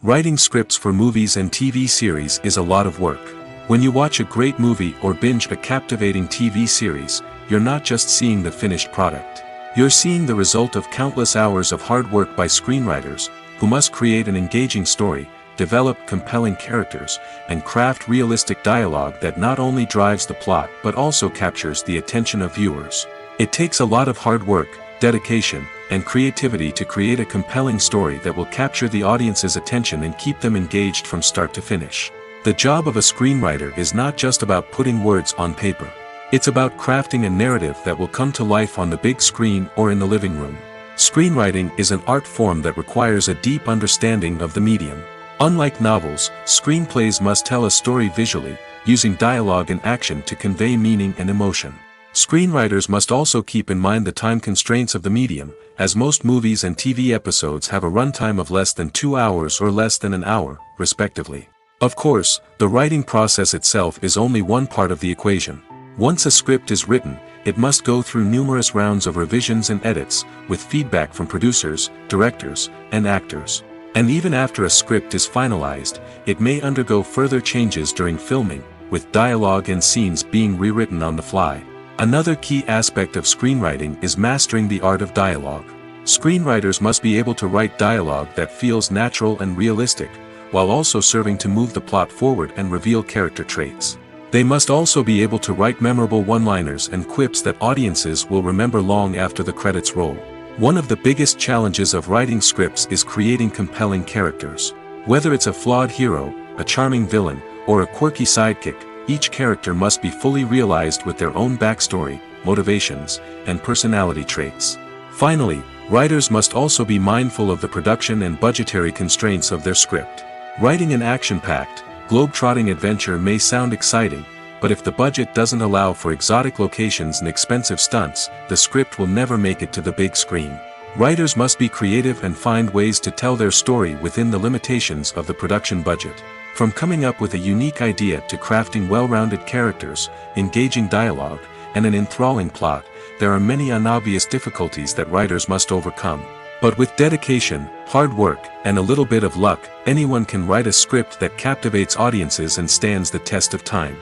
Writing scripts for movies and TV series is a lot of work. When you watch a great movie or binge a captivating TV series, you're not just seeing the finished product. You're seeing the result of countless hours of hard work by screenwriters, who must create an engaging story, develop compelling characters, and craft realistic dialogue that not only drives the plot but also captures the attention of viewers. It takes a lot of hard work, dedication, and creativity to create a compelling story that will capture the audience's attention and keep them engaged from start to finish. The job of a screenwriter is not just about putting words on paper. It's about crafting a narrative that will come to life on the big screen or in the living room. Screenwriting is an art form that requires a deep understanding of the medium. Unlike novels, screenplays must tell a story visually, using dialogue and action to convey meaning and emotion. Screenwriters must also keep in mind the time constraints of the medium, as most movies and TV episodes have a runtime of less than 2 hours or less than an hour, respectively. Of course, the writing process itself is only one part of the equation. Once a script is written, it must go through numerous rounds of revisions and edits, with feedback from producers, directors, and actors. And even after a script is finalized, it may undergo further changes during filming, with dialogue and scenes being rewritten on the fly. Another key aspect of screenwriting is mastering the art of dialogue. Screenwriters must be able to write dialogue that feels natural and realistic, while also serving to move the plot forward and reveal character traits. They must also be able to write memorable one-liners and quips that audiences will remember long after the credits roll. One of the biggest challenges of writing scripts is creating compelling characters. Whether it's a flawed hero, a charming villain, or a quirky sidekick, each character must be fully realized with their own backstory, motivations, and personality traits. Finally, writers must also be mindful of the production and budgetary constraints of their script. Writing an action-packed, globe-trotting adventure may sound exciting, but if the budget doesn't allow for exotic locations and expensive stunts, the script will never make it to the big screen. Writers must be creative and find ways to tell their story within the limitations of the production budget. From coming up with a unique idea to crafting well-rounded characters, engaging dialogue, and an enthralling plot, there are many unobvious difficulties that writers must overcome. But with dedication, hard work, and a little bit of luck, anyone can write a script that captivates audiences and stands the test of time.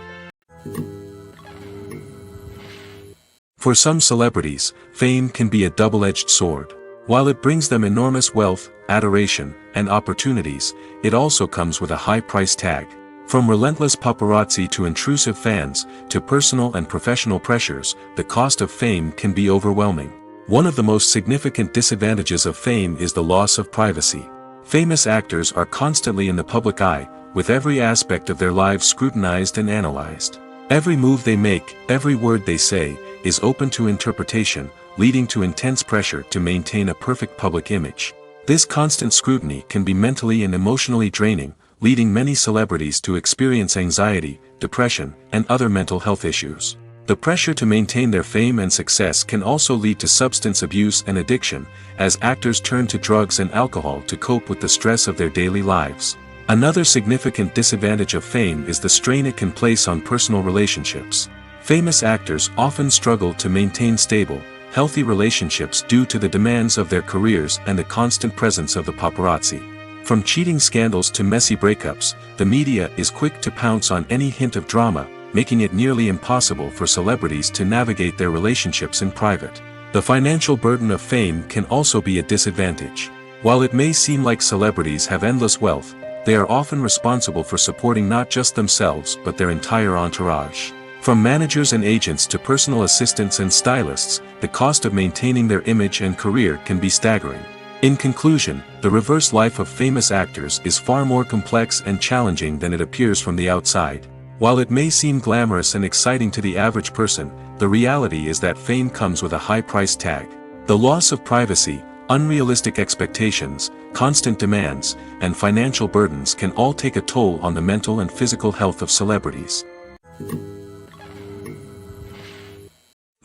For some celebrities, fame can be a double-edged sword. While it brings them enormous wealth, adoration, and opportunities, it also comes with a high price tag. From relentless paparazzi to intrusive fans, to personal and professional pressures, the cost of fame can be overwhelming. One of the most significant disadvantages of fame is the loss of privacy. Famous actors are constantly in the public eye, with every aspect of their lives scrutinized and analyzed. Every move they make, every word they say, is open to interpretation, leading to intense pressure to maintain a perfect public image. This constant scrutiny can be mentally and emotionally draining, leading many celebrities to experience anxiety, depression, and other mental health issues. The pressure to maintain their fame and success can also lead to substance abuse and addiction, as actors turn to drugs and alcohol to cope with the stress of their daily lives. Another significant disadvantage of fame is the strain it can place on personal relationships. Famous actors often struggle to maintain stable, healthy relationships due to the demands of their careers and the constant presence of the paparazzi. From cheating scandals to messy breakups, the media is quick to pounce on any hint of drama, making it nearly impossible for celebrities to navigate their relationships in private. The financial burden of fame can also be a disadvantage. While it may seem like celebrities have endless wealth, they are often responsible for supporting not just themselves but their entire entourage. From managers and agents to personal assistants and stylists, the cost of maintaining their image and career can be staggering. In conclusion, the reverse life of famous actors is far more complex and challenging than it appears from the outside. While it may seem glamorous and exciting to the average person, the reality is that fame comes with a high price tag. The loss of privacy, Unrealistic expectations, constant demands, and financial burdens can all take a toll on the mental and physical health of celebrities.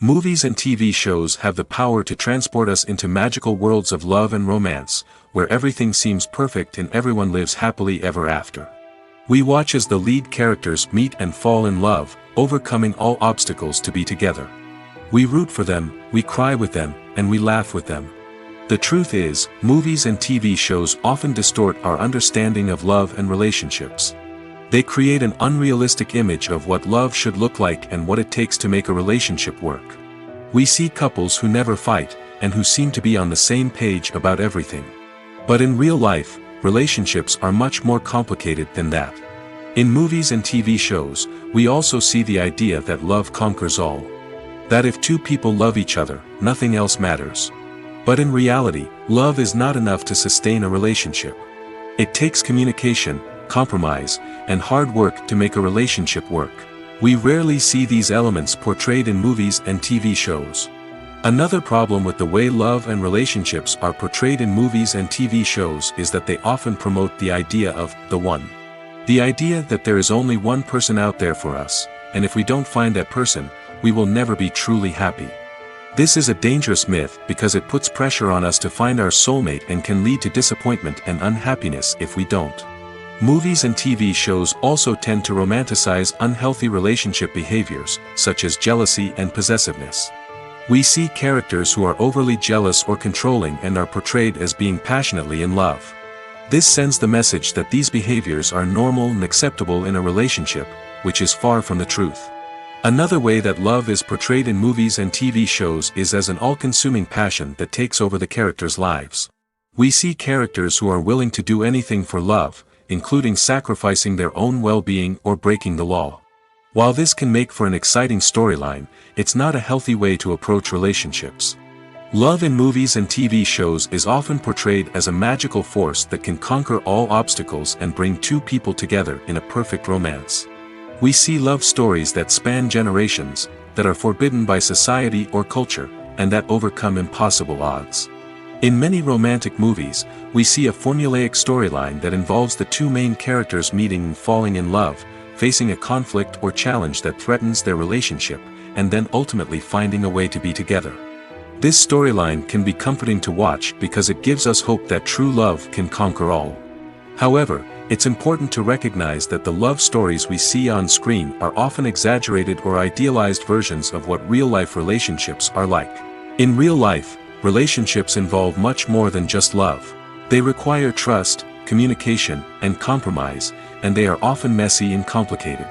Movies and TV shows have the power to transport us into magical worlds of love and romance, where everything seems perfect and everyone lives happily ever after. We watch as the lead characters meet and fall in love, overcoming all obstacles to be together. We root for them, we cry with them, and we laugh with them. The truth is, movies and TV shows often distort our understanding of love and relationships. They create an unrealistic image of what love should look like and what it takes to make a relationship work. We see couples who never fight, and who seem to be on the same page about everything. But in real life, relationships are much more complicated than that. In movies and TV shows, we also see the idea that love conquers all. That if two people love each other, nothing else matters. But in reality, love is not enough to sustain a relationship. It takes communication, compromise, and hard work to make a relationship work. We rarely see these elements portrayed in movies and TV shows. Another problem with the way love and relationships are portrayed in movies and TV shows is that they often promote the idea of the one. The idea that there is only one person out there for us, and if we don't find that person, we will never be truly happy. This is a dangerous myth because it puts pressure on us to find our soulmate and can lead to disappointment and unhappiness if we don't. Movies and TV shows also tend to romanticize unhealthy relationship behaviors, such as jealousy and possessiveness. We see characters who are overly jealous or controlling and are portrayed as being passionately in love. This sends the message that these behaviors are normal and acceptable in a relationship, which is far from the truth. Another way that love is portrayed in movies and TV shows is as an all-consuming passion that takes over the characters' lives. We see characters who are willing to do anything for love, including sacrificing their own well-being or breaking the law. While this can make for an exciting storyline, it's not a healthy way to approach relationships. Love in movies and TV shows is often portrayed as a magical force that can conquer all obstacles and bring two people together in a perfect romance. We see love stories that span generations, that are forbidden by society or culture, and that overcome impossible odds. In many romantic movies, we see a formulaic storyline that involves the two main characters meeting and falling in love, facing a conflict or challenge that threatens their relationship, and then ultimately finding a way to be together. This storyline can be comforting to watch because it gives us hope that true love can conquer all. However, it's important to recognize that the love stories we see on screen are often exaggerated or idealized versions of what real-life relationships are like. In real life, relationships involve much more than just love. They require trust, communication, and compromise, and they are often messy and complicated.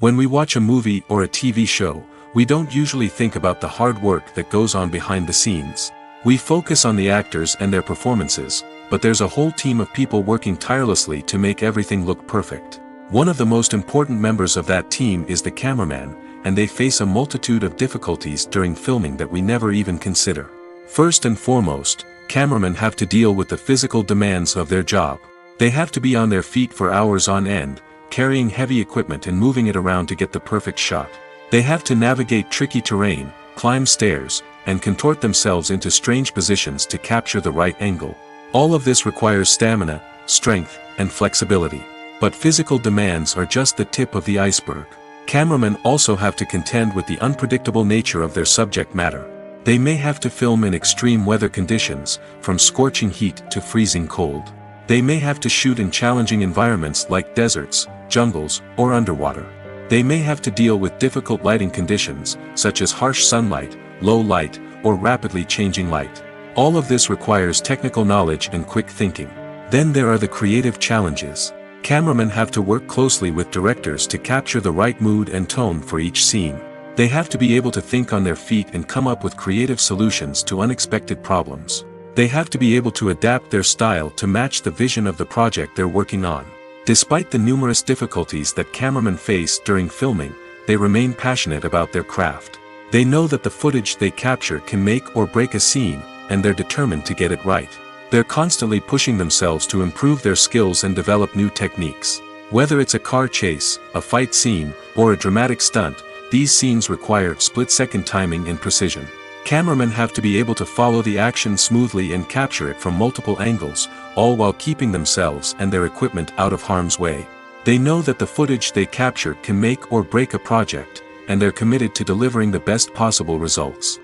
When we watch a movie or a TV show, we don't usually think about the hard work that goes on behind the scenes. We focus on the actors and their performances, but there's a whole team of people working tirelessly to make everything look perfect. One of the most important members of that team is the cameraman, and they face a multitude of difficulties during filming that we never even consider. First and foremost, cameramen have to deal with the physical demands of their job. They have to be on their feet for hours on end, carrying heavy equipment and moving it around to get the perfect shot. They have to navigate tricky terrain, climb stairs, and contort themselves into strange positions to capture the right angle. All of this requires stamina, strength, and flexibility. But physical demands are just the tip of the iceberg. Cameramen also have to contend with the unpredictable nature of their subject matter. They may have to film in extreme weather conditions, from scorching heat to freezing cold. They may have to shoot in challenging environments like deserts, jungles, or underwater. They may have to deal with difficult lighting conditions, such as harsh sunlight, low light, or rapidly changing light. All of this requires technical knowledge and quick thinking. Then there are the creative challenges. Cameramen have to work closely with directors to capture the right mood and tone for each scene. They have to be able to think on their feet and come up with creative solutions to unexpected problems. They have to be able to adapt their style to match the vision of the project they're working on. Despite the numerous difficulties that cameramen face during filming, they remain passionate about their craft. They know that the footage they capture can make or break a scene, and they're determined to get it right. They're constantly pushing themselves to improve their skills and develop new techniques. Whether it's a car chase, a fight scene, or a dramatic stunt, these scenes require split-second timing and precision. Cameramen have to be able to follow the action smoothly and capture it from multiple angles, all while keeping themselves and their equipment out of harm's way. They know that the footage they capture can make or break a project, and they're committed to delivering the best possible results.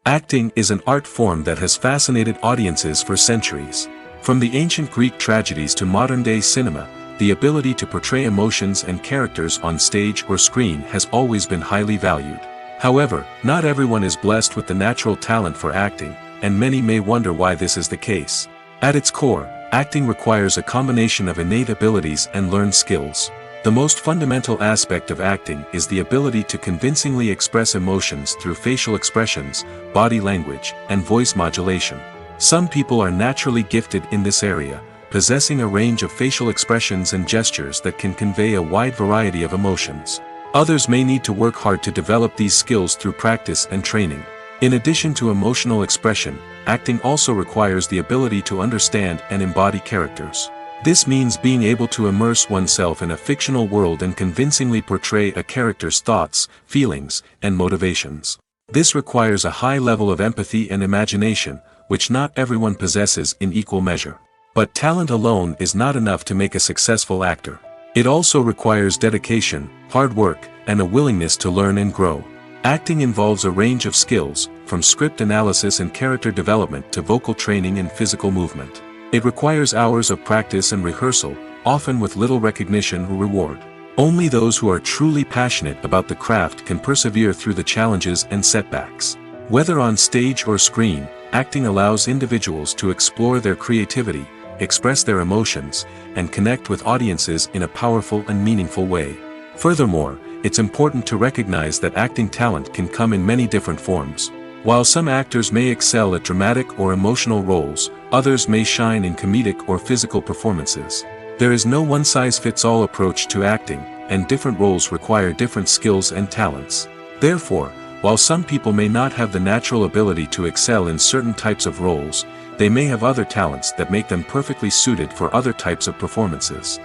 Acting is an art form that has fascinated audiences for centuries. From the ancient Greek tragedies to modern-day cinema, the ability to portray emotions and characters on stage or screen has always been highly valued. However, not everyone is blessed with the natural talent for acting, and many may wonder why this is the case. At its core, acting requires a combination of innate abilities and learned skills. The most fundamental aspect of acting is the ability to convincingly express emotions through facial expressions, body language, and voice modulation. Some people are naturally gifted in this area, possessing a range of facial expressions and gestures that can convey a wide variety of emotions. Others may need to work hard to develop these skills through practice and training. In addition to emotional expression, acting also requires the ability to understand and embody characters. This means being able to immerse oneself in a fictional world and convincingly portray a character's thoughts, feelings, and motivations. This requires a high level of empathy and imagination, which not everyone possesses in equal measure. But talent alone is not enough to make a successful actor. It also requires dedication, hard work, and a willingness to learn and grow. Acting involves a range of skills, from script analysis and character development to vocal training and physical movement. It requires hours of practice and rehearsal, often with little recognition or reward. Only those who are truly passionate about the craft can persevere through the challenges and setbacks. Whether on stage or screen, acting allows individuals to explore their creativity, express their emotions, and connect with audiences in a powerful and meaningful way. Furthermore, it's important to recognize that acting talent can come in many different forms. While some actors may excel at dramatic or emotional roles, others may shine in comedic or physical performances. There is no one-size-fits-all approach to acting, and different roles require different skills and talents. Therefore, while some people may not have the natural ability to excel in certain types of roles, they may have other talents that make them perfectly suited for other types of performances.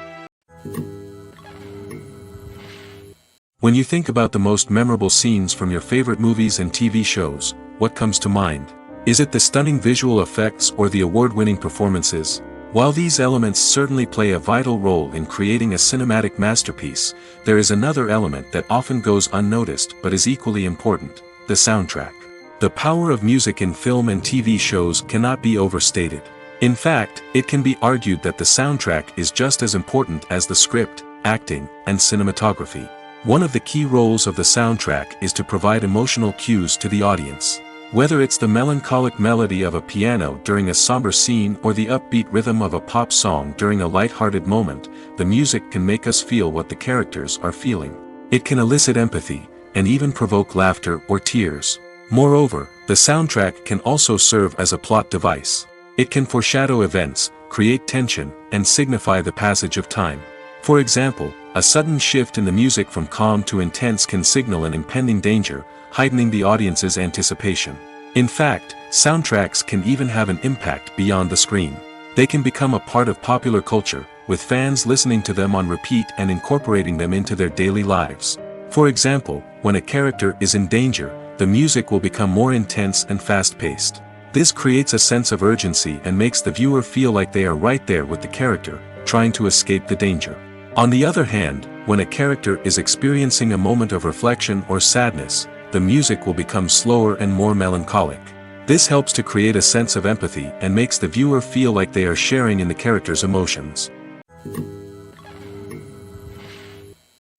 When you think about the most memorable scenes from your favorite movies and TV shows, what comes to mind? Is it the stunning visual effects or the award-winning performances? While these elements certainly play a vital role in creating a cinematic masterpiece, there is another element that often goes unnoticed but is equally important: the soundtrack. The power of music in film and TV shows cannot be overstated. In fact, it can be argued that the soundtrack is just as important as the script, acting, and cinematography. One of the key roles of the soundtrack is to provide emotional cues to the audience. Whether it's the melancholic melody of a piano during a somber scene or the upbeat rhythm of a pop song during a light-hearted moment, the music can make us feel what the characters are feeling. It can elicit empathy, and even provoke laughter or tears. Moreover, the soundtrack can also serve as a plot device. It can foreshadow events, create tension, and signify the passage of time. For example, a sudden shift in the music from calm to intense can signal an impending danger, heightening the audience's anticipation. In fact, soundtracks can even have an impact beyond the screen. They can become a part of popular culture, with fans listening to them on repeat and incorporating them into their daily lives. For example, when a character is in danger, the music will become more intense and fast-paced. This creates a sense of urgency and makes the viewer feel like they are right there with the character, trying to escape the danger. On the other hand, when a character is experiencing a moment of reflection or sadness, the music will become slower and more melancholic. This helps to create a sense of empathy and makes the viewer feel like they are sharing in the character's emotions.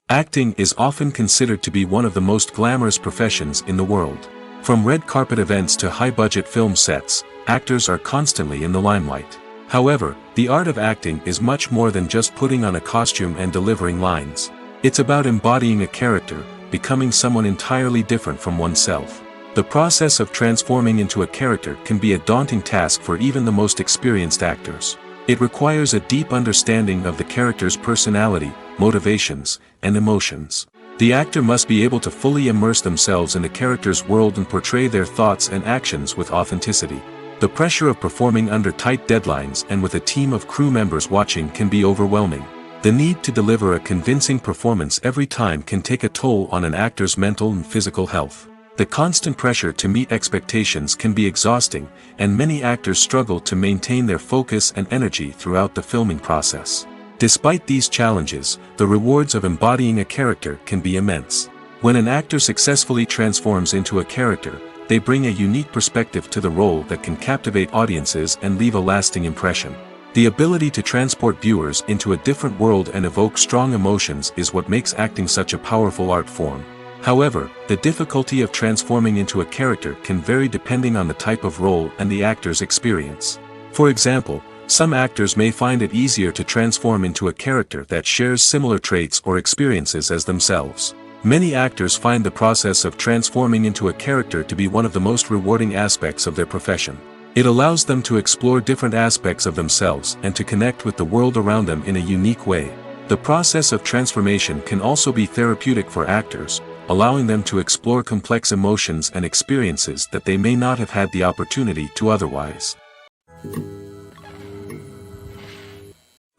Acting is often considered to be one of the most glamorous professions in the world. From red carpet events to high-budget film sets, actors are constantly in the limelight. However, the art of acting is much more than just putting on a costume and delivering lines. It's about embodying a character, becoming someone entirely different from oneself. The process of transforming into a character can be a daunting task for even the most experienced actors. It requires a deep understanding of the character's personality, motivations, and emotions. The actor must be able to fully immerse themselves in the character's world and portray their thoughts and actions with authenticity. The pressure of performing under tight deadlines and with a team of crew members watching can be overwhelming. The need to deliver a convincing performance every time can take a toll on an actor's mental and physical health. The constant pressure to meet expectations can be exhausting, and many actors struggle to maintain their focus and energy throughout the filming process. Despite these challenges, the rewards of embodying a character can be immense. When an actor successfully transforms into a character, they bring a unique perspective to the role that can captivate audiences and leave a lasting impression. The ability to transport viewers into a different world and evoke strong emotions is what makes acting such a powerful art form. However, the difficulty of transforming into a character can vary depending on the type of role and the actor's experience. For example, some actors may find it easier to transform into a character that shares similar traits or experiences as themselves. Many actors find the process of transforming into a character to be one of the most rewarding aspects of their profession. It allows them to explore different aspects of themselves and to connect with the world around them in a unique way. The process of transformation can also be therapeutic for actors, allowing them to explore complex emotions and experiences that they may not have had the opportunity to otherwise.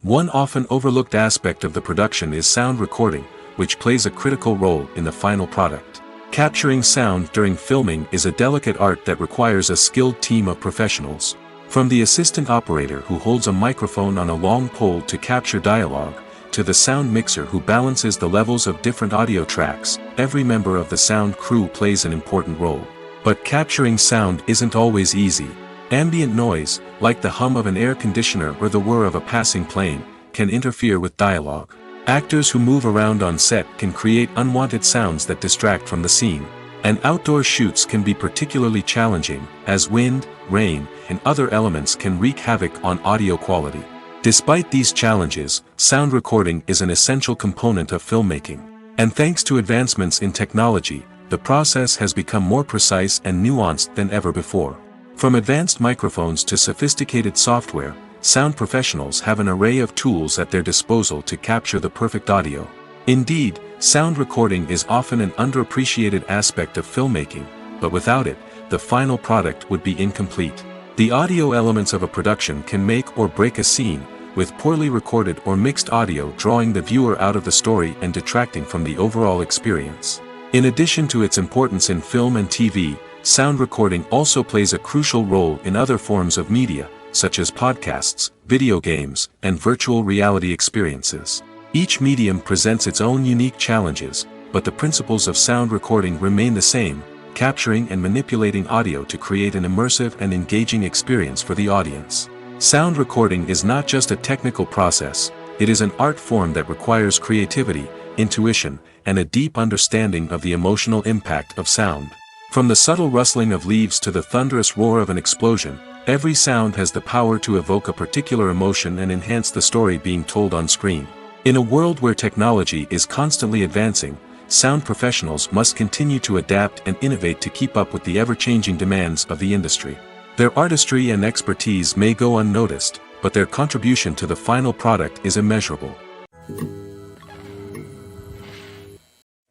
One often overlooked aspect of the production is sound recording, which plays a critical role in the final product. Capturing sound during filming is a delicate art that requires a skilled team of professionals. From the assistant operator who holds a microphone on a long pole to capture dialogue, to the sound mixer who balances the levels of different audio tracks, every member of the sound crew plays an important role. But capturing sound isn't always easy. Ambient noise, like the hum of an air conditioner or the whir of a passing plane, can interfere with dialogue. Actors who move around on set can create unwanted sounds that distract from the scene. And outdoor shoots can be particularly challenging, as wind, rain, and other elements can wreak havoc on audio quality. Despite these challenges, sound recording is an essential component of filmmaking. And thanks to advancements in technology, the process has become more precise and nuanced than ever before. From advanced microphones to sophisticated software, sound professionals have an array of tools at their disposal to capture the perfect audio. Indeed, sound recording is often an underappreciated aspect of filmmaking, but without it, the final product would be incomplete. The audio elements of a production can make or break a scene, with poorly recorded or mixed audio drawing the viewer out of the story and detracting from the overall experience. In addition to its importance in film and TV, sound recording also plays a crucial role in other forms of media, such as podcasts, video games, and virtual reality experiences. Each medium presents its own unique challenges, but the principles of sound recording remain the same, capturing and manipulating audio to create an immersive and engaging experience for the audience. Sound recording is not just a technical process, it is an art form that requires creativity, intuition, and a deep understanding of the emotional impact of sound. From the subtle rustling of leaves to the thunderous roar of an explosion, every sound has the power to evoke a particular emotion and enhance the story being told on screen. In a world where technology is constantly advancing, sound professionals must continue to adapt and innovate to keep up with the ever-changing demands of the industry. Their artistry and expertise may go unnoticed, but their contribution to the final product is immeasurable.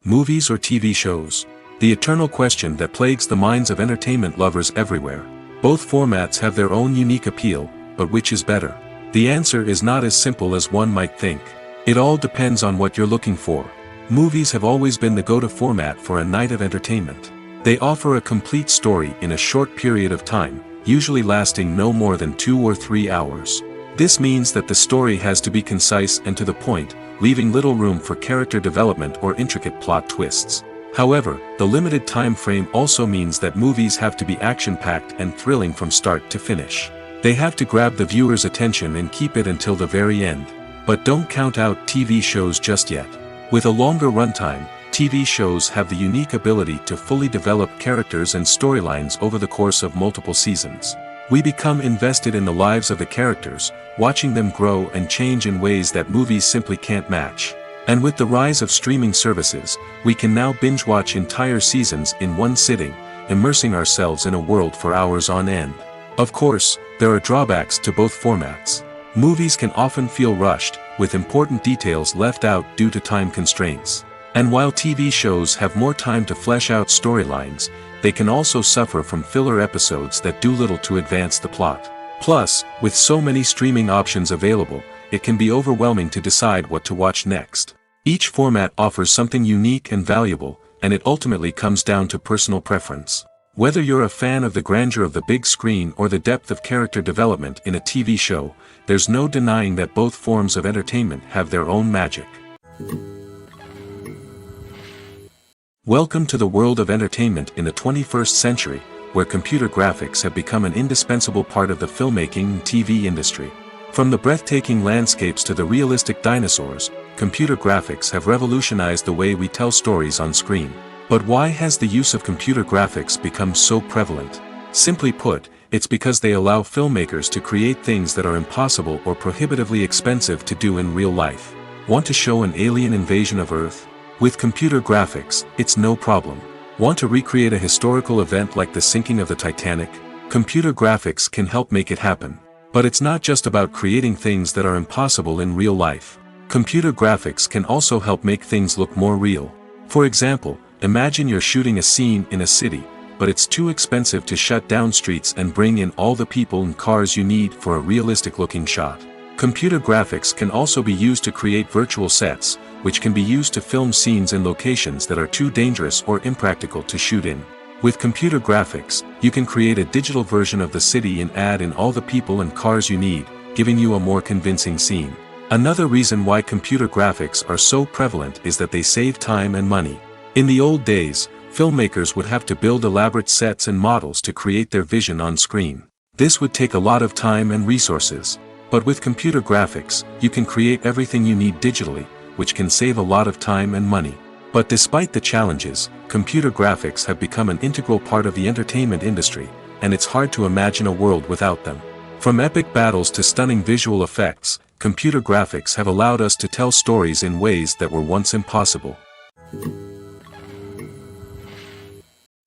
Movies or TV shows? The eternal question that plagues the minds of entertainment lovers everywhere. Both formats have their own unique appeal, but which is better? The answer is not as simple as one might think. It all depends on what you're looking for. Movies have always been the go-to format for a night of entertainment. They offer a complete story in a short period of time, usually lasting no more than 2 or 3 hours. This means that the story has to be concise and to the point, leaving little room for character development or intricate plot twists. However, the limited time frame also means that movies have to be action-packed and thrilling from start to finish. They have to grab the viewer's attention and keep it until the very end. But don't count out TV shows just yet. With a longer runtime, TV shows have the unique ability to fully develop characters and storylines over the course of multiple seasons. We become invested in the lives of the characters, watching them grow and change in ways that movies simply can't match. And with the rise of streaming services, we can now binge-watch entire seasons in one sitting, immersing ourselves in a world for hours on end. Of course, there are drawbacks to both formats. Movies can often feel rushed, with important details left out due to time constraints. And while TV shows have more time to flesh out storylines, they can also suffer from filler episodes that do little to advance the plot. Plus, with so many streaming options available, it can be overwhelming to decide what to watch next. Each format offers something unique and valuable, and it ultimately comes down to personal preference. Whether you're a fan of the grandeur of the big screen or the depth of character development in a TV show, there's no denying that both forms of entertainment have their own magic. Welcome to the world of entertainment in the 21st century, where computer graphics have become an indispensable part of the filmmaking and TV industry. From the breathtaking landscapes to the realistic dinosaurs, computer graphics have revolutionized the way we tell stories on screen. But why has the use of computer graphics become so prevalent? Simply put, it's because they allow filmmakers to create things that are impossible or prohibitively expensive to do in real life. Want to show an alien invasion of Earth? With computer graphics, it's no problem. Want to recreate a historical event like the sinking of the Titanic? Computer graphics can help make it happen. But it's not just about creating things that are impossible in real life. Computer graphics can also help make things look more real. For example, imagine you're shooting a scene in a city, but it's too expensive to shut down streets and bring in all the people and cars you need for a realistic-looking shot. Computer graphics can also be used to create virtual sets, which can be used to film scenes in locations that are too dangerous or impractical to shoot in. With computer graphics, you can create a digital version of the city and add in all the people and cars you need, giving you a more convincing scene. Another reason why computer graphics are so prevalent is that they save time and money. In the old days, filmmakers would have to build elaborate sets and models to create their vision on screen. This would take a lot of time and resources. But with computer graphics, you can create everything you need digitally, which can save a lot of time and money. But despite the challenges, computer graphics have become an integral part of the entertainment industry, and it's hard to imagine a world without them. From epic battles to stunning visual effects, computer graphics have allowed us to tell stories in ways that were once impossible.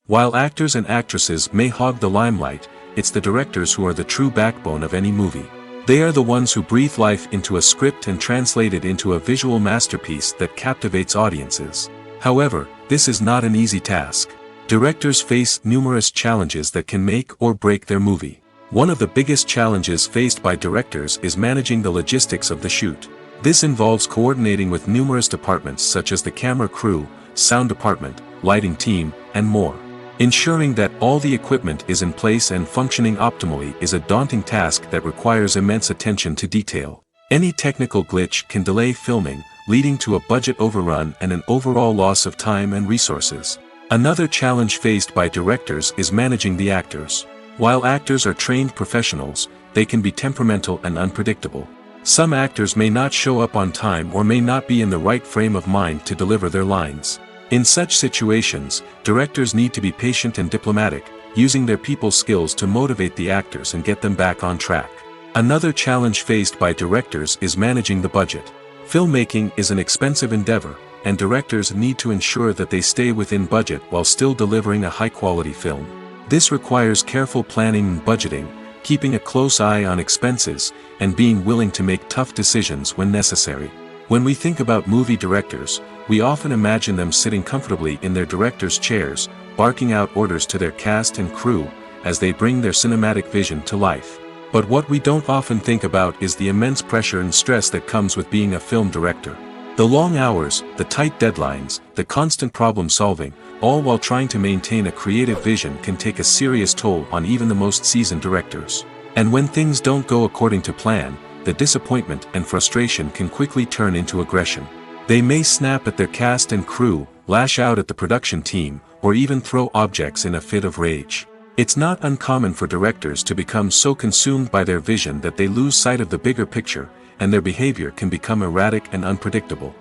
While actors and actresses may hog the limelight, it's the directors who are the true backbone of any movie. They are the ones who breathe life into a script and translate it into a visual masterpiece that captivates audiences. However, this is not an easy task. Directors face numerous challenges that can make or break their movie. One of the biggest challenges faced by directors is managing the logistics of the shoot. This involves coordinating with numerous departments such as the camera crew, sound department, lighting team, and more. Ensuring that all the equipment is in place and functioning optimally is a daunting task that requires immense attention to detail. Any technical glitch can delay filming, leading to a budget overrun and an overall loss of time and resources. Another challenge faced by directors is managing the actors. While actors are trained professionals, they can be temperamental and unpredictable. Some actors may not show up on time or may not be in the right frame of mind to deliver their lines. In such situations, directors need to be patient and diplomatic, using their people skills to motivate the actors and get them back on track. Another challenge faced by directors is managing the budget. Filmmaking is an expensive endeavor, and directors need to ensure that they stay within budget while still delivering a high-quality film. This requires careful planning and budgeting, keeping a close eye on expenses, and being willing to make tough decisions when necessary. When we think about movie directors, we often imagine them sitting comfortably in their director's chairs, barking out orders to their cast and crew, as they bring their cinematic vision to life. But what we don't often think about is the immense pressure and stress that comes with being a film director. The long hours, the tight deadlines, the constant problem solving, all while trying to maintain a creative vision can take a serious toll on even the most seasoned directors. And when things don't go according to plan, the disappointment and frustration can quickly turn into aggression. They may snap at their cast and crew, lash out at the production team, or even throw objects in a fit of rage. It's not uncommon for directors to become so consumed by their vision that they lose sight of the bigger picture, and their behavior can become erratic and unpredictable.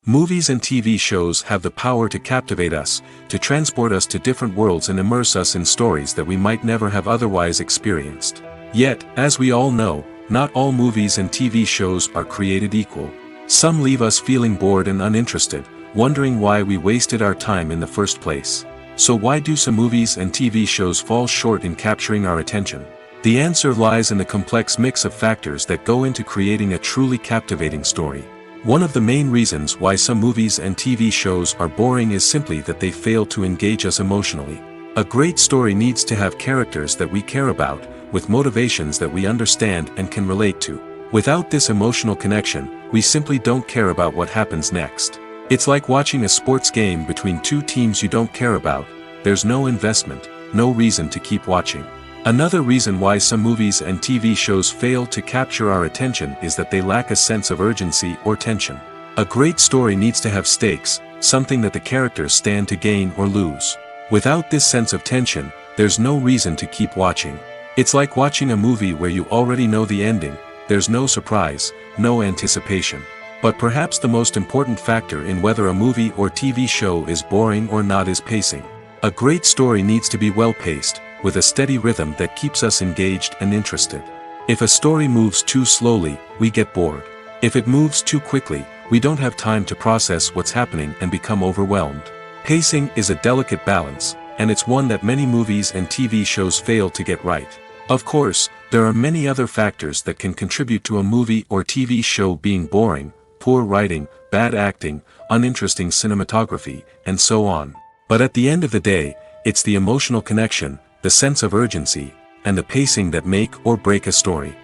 Movies and TV shows have the power to captivate us, to transport us to different worlds and immerse us in stories that we might never have otherwise experienced. Yet, as we all know, not all movies and TV shows are created equal. Some leave us feeling bored and uninterested, wondering why we wasted our time in the first place. So why do some movies and TV shows fall short in capturing our attention? The answer lies in the complex mix of factors that go into creating a truly captivating story. One of the main reasons why some movies and TV shows are boring is simply that they fail to engage us emotionally. A great story needs to have characters that we care about, with motivations that we understand and can relate to. Without this emotional connection, we simply don't care about what happens next. It's like watching a sports game between two teams you don't care about. There's no investment, no reason to keep watching. Another reason why some movies and TV shows fail to capture our attention is that they lack a sense of urgency or tension. A great story needs to have stakes, something that the characters stand to gain or lose. Without this sense of tension, there's no reason to keep watching. It's like watching a movie where you already know the ending. There's no surprise, no anticipation. But perhaps the most important factor in whether a movie or TV show is boring or not is pacing. A great story needs to be well-paced, with a steady rhythm that keeps us engaged and interested. If a story moves too slowly, we get bored. If it moves too quickly, we don't have time to process what's happening and become overwhelmed. Pacing is a delicate balance, and it's one that many movies and TV shows fail to get right. Of course, there are many other factors that can contribute to a movie or TV show being boring: poor writing, bad acting, uninteresting cinematography, and so on. But at the end of the day, it's the emotional connection, the sense of urgency, and the pacing that make or break a story.